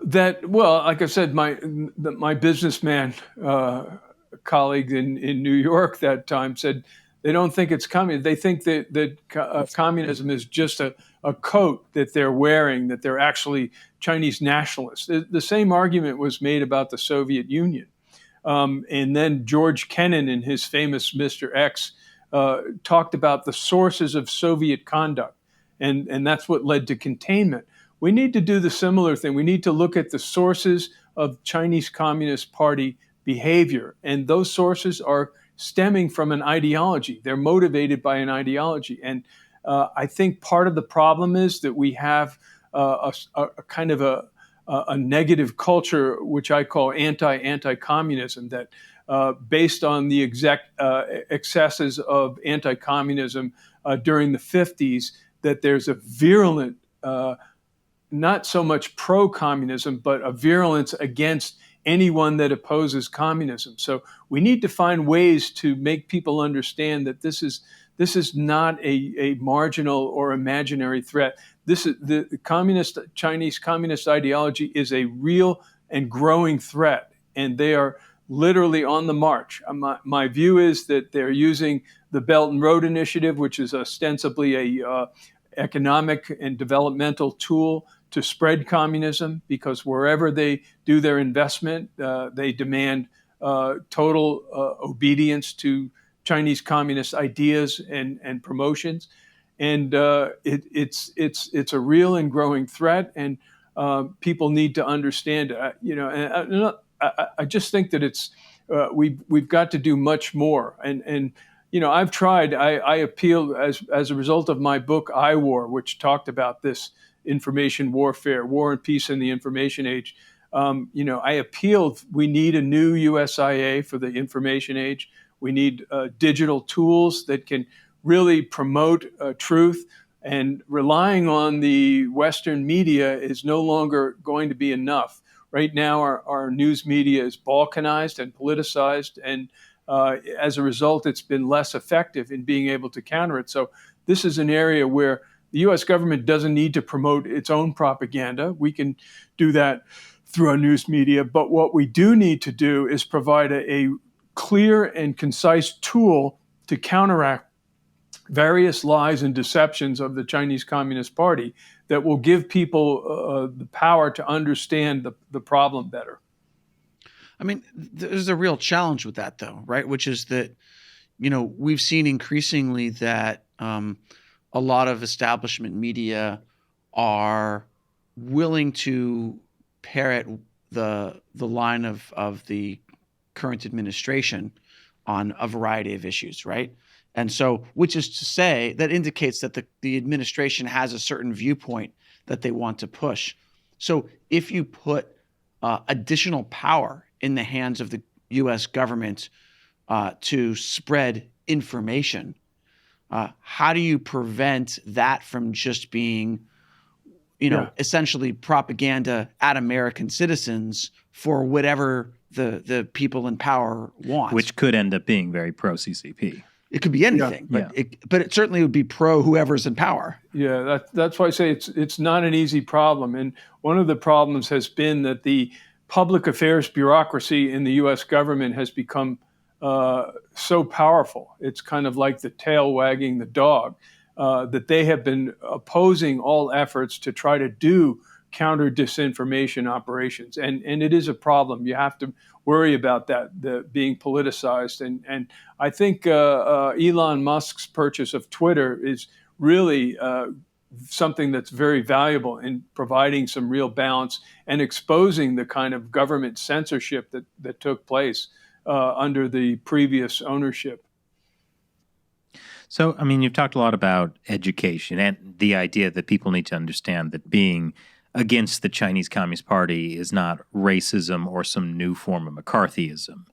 That, well, like I said, my businessman colleague in New York that time said they don't think it's communist. They think that communism is just a coat that they're wearing, that they're actually Chinese nationalists. The same argument was made about the Soviet Union. And then George Kennan, in his famous Mr. X, talked about the sources of Soviet conduct. And that's what led to containment. We need to do the similar thing. We need to look at the sources of Chinese Communist Party behavior. And those sources are stemming from an ideology. They're motivated by an ideology. And I think part of the problem is that we have a kind of a negative culture, which I call anti-communism, that based on the excesses of anti-communism during the 50s, that there's a virulent, not so much pro-communism, but a virulence against anyone that opposes communism. So we need to find ways to make people understand that this is not a marginal or imaginary threat. This is the Chinese communist ideology is a real and growing threat, and they are literally on the march. My view is that they're using the Belt and Road Initiative, which is ostensibly a economic and developmental tool to spread communism, because wherever they do their investment, they demand total obedience to Chinese communist ideas and promotions. And it's a real and growing threat, and people need to understand it. And I just think that we've got to do much more. And I've tried. I appealed as a result of my book I War, which talked about this information warfare, war and peace in the information age. I appealed. We need a new USIA for the information age. We need digital tools that can really promote truth. And relying on the Western media is no longer going to be enough. Right now, our news media is balkanized and politicized, and as a result, it's been less effective in being able to counter it. So this is an area where the U.S. government doesn't need to promote its own propaganda. We can do that through our news media. But what we do need to do is provide a clear and concise tool to counteract various lies and deceptions of the Chinese Communist Party that will give people the power to understand the problem better. I mean, there's a real challenge with that, though, right? Which is that, we've seen increasingly that a lot of establishment media are willing to parrot the line of the current administration on a variety of issues, right? And so, which is to say, that indicates that the administration has a certain viewpoint that they want to push. So if you put additional power in the hands of the U.S. government to spread information, how do you prevent that from just being, essentially propaganda at American citizens for whatever the people in power want? Which could end up being very pro-CCP. It could be anything, but it certainly would be pro whoever's in power. Yeah, that's why I say it's not an easy problem. And one of the problems has been that the public affairs bureaucracy in the U.S. government has become so powerful. It's kind of like the tail wagging the dog, that they have been opposing all efforts to try to do counter disinformation operations. And it is a problem. You have to worry about that, the being politicized. And I think Elon Musk's purchase of Twitter is really something that's very valuable in providing some real balance and exposing the kind of government censorship that took place under the previous ownership. So, I mean, you've talked a lot about education and the idea that people need to understand that being against the Chinese Communist Party is not racism or some new form of McCarthyism.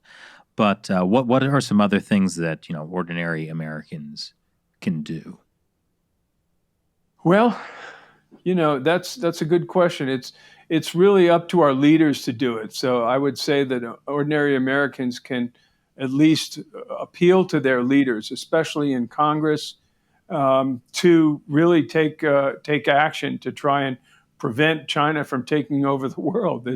But what are some other things that, ordinary Americans can do? Well, that's a good question. It's really up to our leaders to do it. So I would say that ordinary Americans can at least appeal to their leaders, especially in Congress to really take action to try and prevent China from taking over the world.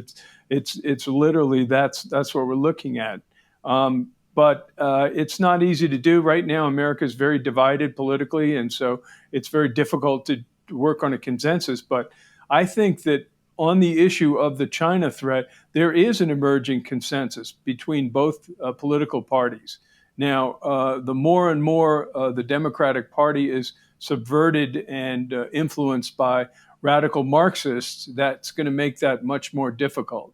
It's literally that's what we're looking at. But it's not easy to do right now. America is very divided politically, and so it's very difficult to work on a consensus. But I think that on the issue of the China threat, there is an emerging consensus between both political parties. Now, the more and more the Democratic Party is subverted and influenced by radical Marxists, that's going to make that much more difficult.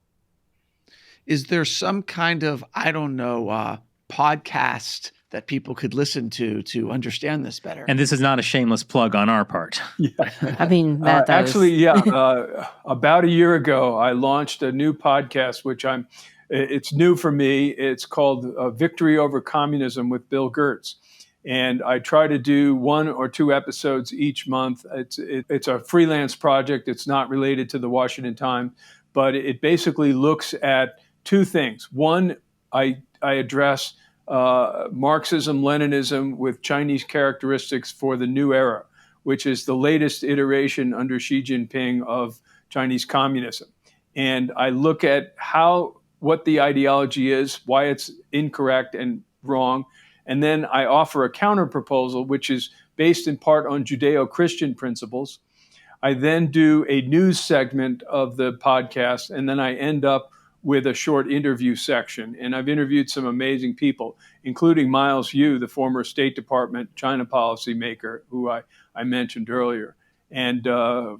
Is there some kind of, I don't know, podcast that people could listen to understand this better? And this is not a shameless plug on our part. Yeah. I mean, Matt, actually, about a year ago, I launched a new podcast, which it's new for me. It's called Victory Over Communism with Bill Gertz. And I try to do 1 or 2 episodes each month. It's a freelance project. It's not related to the Washington Times, but it basically looks at 2 things. One, I address Marxism, Leninism with Chinese characteristics for the new era, which is the latest iteration under Xi Jinping of Chinese communism. And I look at what the ideology is, why it's incorrect and wrong. And then I offer a counter proposal, which is based in part on Judeo-Christian principles. I then do a news segment of the podcast, and then I end up with a short interview section. And I've interviewed some amazing people, including Miles Yu, the former State Department China policymaker, who I mentioned earlier, and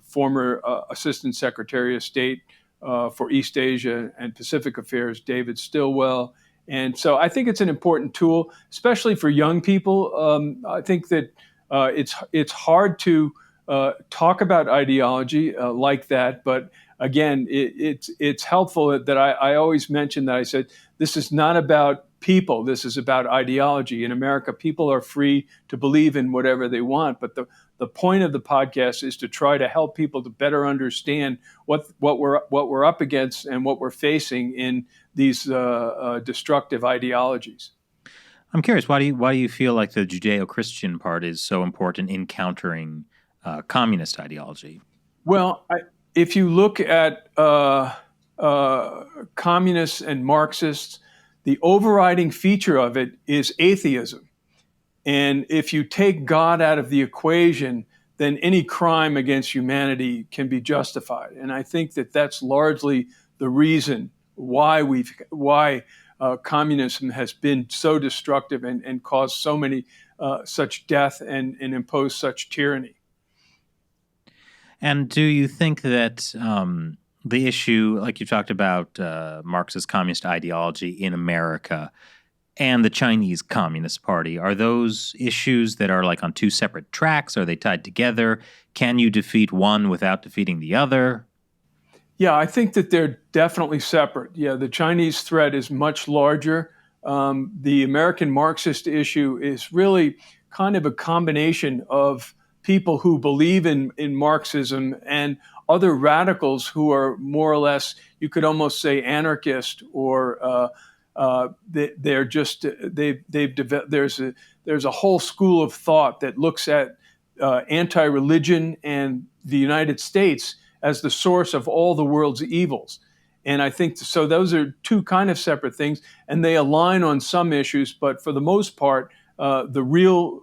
former Assistant Secretary of State for East Asia and Pacific Affairs, David Stilwell. And so I think it's an important tool, especially for young people. I think that it's hard to talk about ideology like that, but again, it's helpful that I always mention that I said, this is not about people, this is about ideology. In America, people are free to believe in whatever they want, but the point of the podcast is to try to help people to better understand what we're up against and what we're facing in these destructive ideologies. I'm curious, why do you feel like the Judeo-Christian part is so important in countering communist ideology? Well, if you look at communists and Marxists, the overriding feature of it is atheism. And if you take God out of the equation, then any crime against humanity can be justified. And I think that that's largely the reason why communism has been so destructive and caused so many such death and imposed such tyranny. And do you think that the issue, like you talked about Marxist communist ideology in America and the Chinese Communist Party, are those issues that are like on 2 separate tracks? Are they tied together? Can you defeat one without defeating the other? Yeah, I think that they're definitely separate. Yeah, the Chinese threat is much larger. The American Marxist issue is really kind of a combination of people who believe in Marxism and other radicals who are more or less, you could almost say, anarchist, or there's a whole school of thought that looks at anti-religion and the United States as the source of all the world's evils. And I think so. Those are 2 kind of separate things, and they align on some issues, but for the most part, the real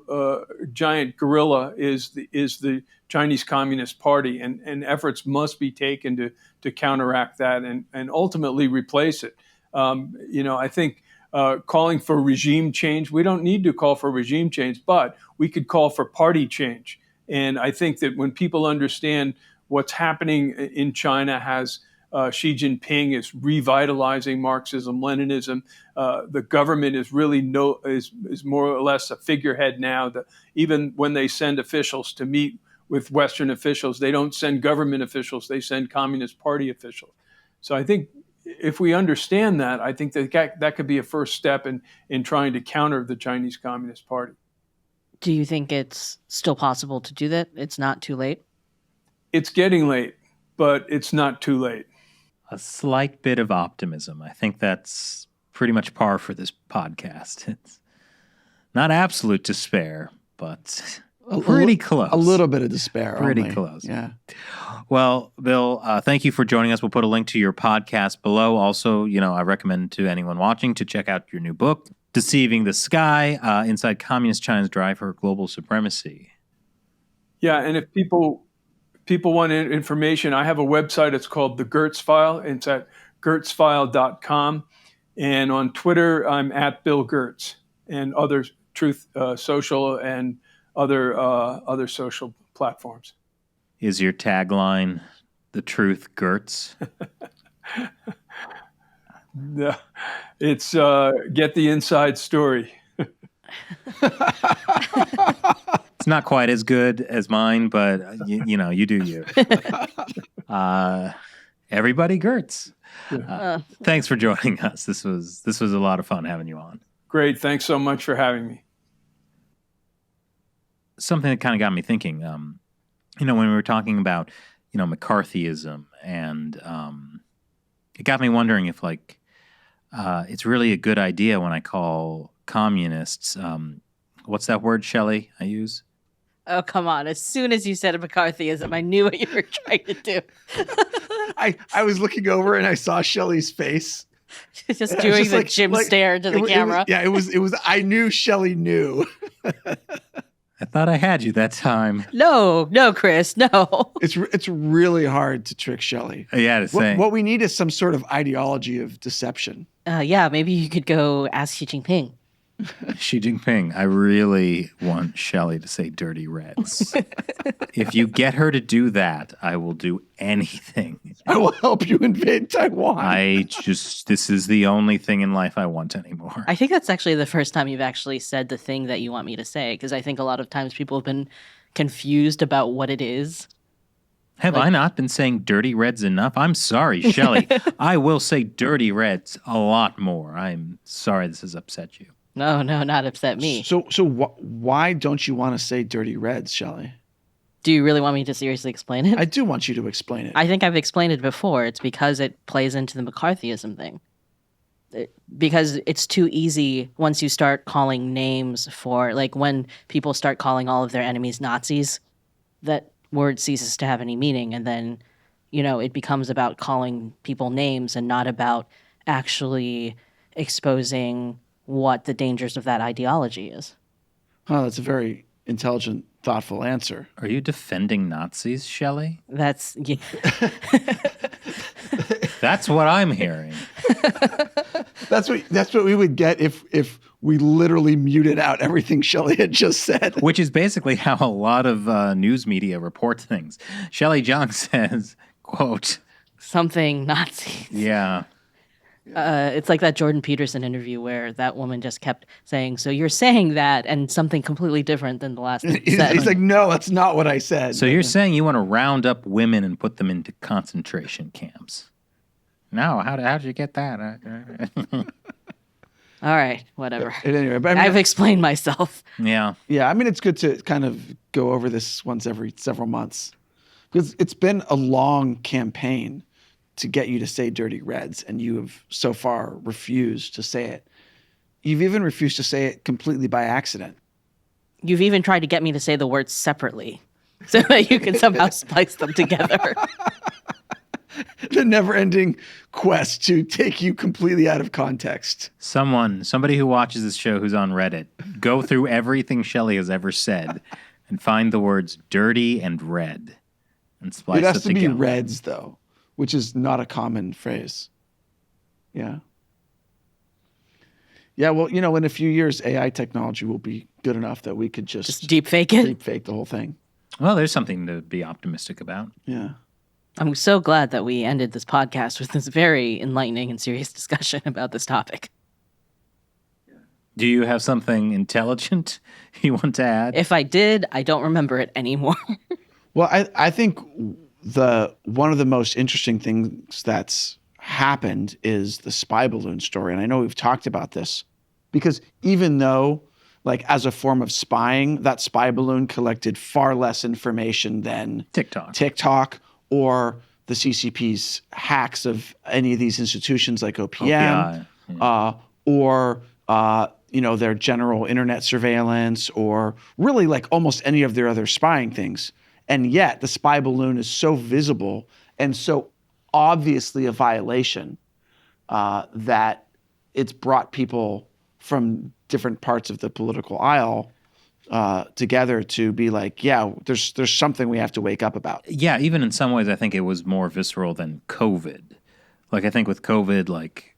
giant gorilla is the Chinese Communist Party, and efforts must be taken to counteract that and ultimately replace it. I think calling for regime change, we don't need to call for regime change, but we could call for party change. And I think that when people understand what's happening in China, Xi Jinping is revitalizing Marxism, Leninism. The government is really is more or less a figurehead now. Even when they send officials to meet with Western officials, they don't send government officials; they send Communist Party officials. So I think if we understand that, I think that could be a first step in trying to counter the Chinese Communist Party. Do you think it's still possible to do that? It's not too late? It's getting late, but it's not too late. A slight bit of optimism. I think that's pretty much par for this podcast. It's not absolute despair, but Pretty close. A little bit of despair. Pretty only. close. Yeah. Well, Bill, thank you for joining us. We'll put a link to your podcast below. Also, I recommend to anyone watching to check out your new book, Deceiving the Sky, Inside Communist China's Drive for Global Supremacy. Yeah, and if people want information, I have a website. It's called The Gertz File. It's at gertzfile.com. And on Twitter, I'm at Bill Gertz, and other Truth Social and other social platforms. Is your tagline "The Truth Gertz"? No, it's get the inside story. It's not quite as good as mine, but you do you. Everybody Gertz. Thanks for joining us. This was a lot of fun having you on. Great. Thanks so much for having me. Something that kind of got me thinking, when we were talking about, McCarthyism, and it got me wondering if, it's really a good idea when I call communists, what's that word, Shelley, I use? Oh, come on. As soon as you said McCarthyism, I knew what you were trying to do. I was looking over and I saw Shelley's face. Just doing the Jim stare to the camera. It was. I knew Shelley knew. I thought I had you that time. No, Chris, no. It's really hard to trick Shelley. Yeah, to say. What we need is some sort of ideology of deception. Yeah, maybe you could go ask Xi Jinping. Xi Jinping, I really want Shelley to say dirty reds. If you get her to do that, I will do anything. I will help you invade Taiwan. This is the only thing in life I want anymore. I think that's actually the first time you've actually said the thing that you want me to say, because I think a lot of times people have been confused about what it is. Have I not been saying dirty reds enough? I'm sorry, Shelley. I will say dirty reds a lot more. I'm sorry this has upset you. No, not upset me. So why don't you want to say dirty reds, Shelley? Do you really want me to seriously explain it? I do want you to explain it. I think I've explained it before. It's because it plays into the McCarthyism thing. Because it's too easy once you start calling names for, when people start calling all of their enemies Nazis, that word ceases to have any meaning. And then, it becomes about calling people names and not about actually exposing what the dangers of that ideology is. Oh, that's a very intelligent, thoughtful answer. Are you defending Nazis, Shelley? That's That's what I'm hearing. That's what we would get if we literally muted out everything Shelley had just said. Which is basically how a lot of news media report things. Shelley Zhang says, quote, something Nazi. Yeah. It's like that Jordan Peterson interview where that woman just kept saying, so you're saying that, and something completely differed than the last thing he said. He's like, no, that's not what I said. So you're saying you want to round up women and put them into concentration camps? No, how did you get that? All right, whatever. Anyway, but I've explained myself. Yeah. Yeah, it's good to kind of go over this once every several months. Because it's been a long campaign to get you to say dirty reds, and you have so far refused to say it. You've even refused to say it completely by accident. You've even tried to get me to say the words separately so that you can somehow splice them together. The never-ending quest to take you completely out of context. Somebody who watches this show who's on Reddit, go through everything Shelley has ever said and find the words dirty and red and splice it together. It has to be reds, though, which is not a common phrase. Yeah. Yeah, well, in a few years, AI technology will be good enough that we could just deep fake it. Deep fake the whole thing. Well, there's something to be optimistic about. Yeah. I'm so glad that we ended this podcast with this very enlightening and serious discussion about this topic. Do you have something intelligent you want to add? If I did, I don't remember it anymore. Well, I think one of the most interesting things that's happened is the spy balloon story. And I know we've talked about this because even though, as a form of spying, that spy balloon collected far less information than TikTok or the CCP's hacks of any of these institutions like OPM, yeah. or their general internet surveillance or really like almost any of their other spying things. And yet the spy balloon is so visible and so obviously a violation that it's brought people from different parts of the political aisle together to be like, yeah, there's something we have to wake up about. Yeah, even in some ways, I think it was more visceral than COVID. Like, I think with COVID, like,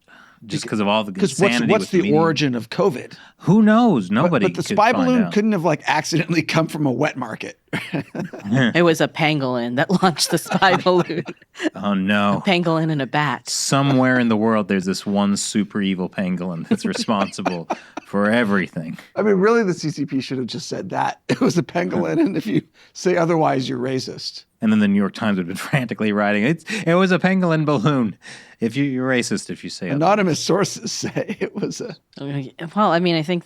just because of all the insanity what's with the media. origin of COVID? Who knows? Nobody But the could spy find balloon out. couldn't have like accidentally come from a wet market. It was a pangolin that launched the spy balloon. Oh, no. Pangolin and a bat. Somewhere in the world, there's this one super evil pangolin that's responsible for everything. I mean, really, the CCP should have just said that. It was a pangolin, and if you say otherwise, you're racist. And then the New York Times would have been frantically writing, it was a pangolin balloon. If you're racist if you say Anonymous sources say it was a... Well, I mean, I think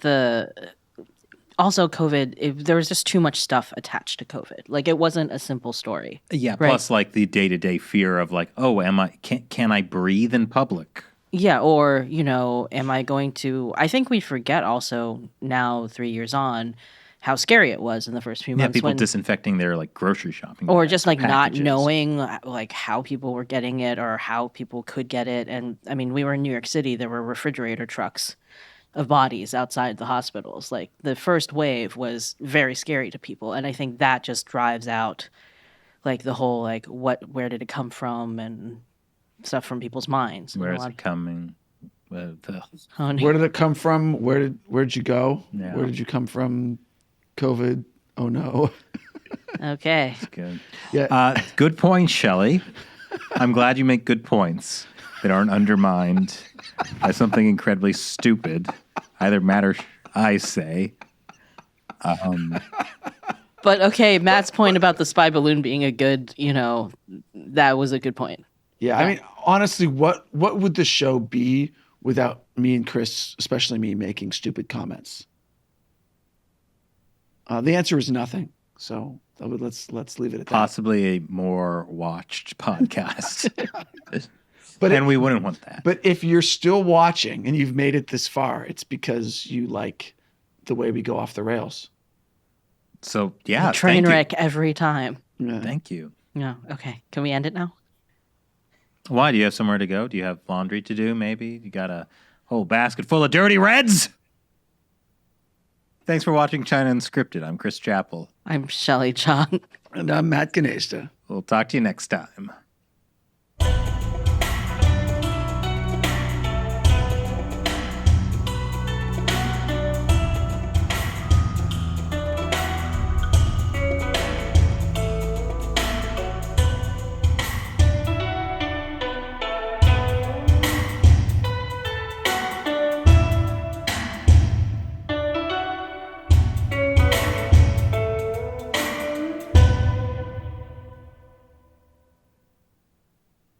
also COVID, there was just too much stuff attached to COVID. Like, it wasn't a simple story. Yeah, right? plus like the day-to-day fear of like, oh, can I breathe in public? Yeah, or, am I going to... I think we forget also now, 3 years on, how scary it was in the first few months. Yeah, people disinfecting their like grocery shopping or bags, just like packages. not knowing like how people were getting it or how people could get it. And I mean, we were in New York City. There were refrigerator trucks of bodies outside the hospitals. Like, the first wave was very scary to people, and I think that just drives out like the whole like where did it come from and stuff from people's minds. Where is it coming? Where did it come from? Where'd you go? Yeah. Where did you come from? COVID. Oh no. Okay. That's good. Yeah. Good point, Shelley. I'm glad you make good points that aren't undermined by something incredibly stupid. Either Matt or I say. But okay, Matt's point about the spy balloon being a good, that was a good point. Yeah. I mean, honestly, what would the show be without me and Chris, especially me, making stupid comments? The answer is nothing. So let's leave it at that. Possibly a more watched podcast. But we wouldn't want that. But if you're still watching and you've made it this far, it's because you like the way we go off the rails. So, yeah. Train wreck every time. Yeah. Thank you. Yeah. Okay. Can we end it now? Why? Do you have somewhere to go? Do you have laundry to do, maybe? You got a whole basket full of dirty reds? Thanks for watching China Unscripted. I'm Chris Chappell. I'm Shelley Chong. And I'm Matt Ganesta. We'll talk to you next time.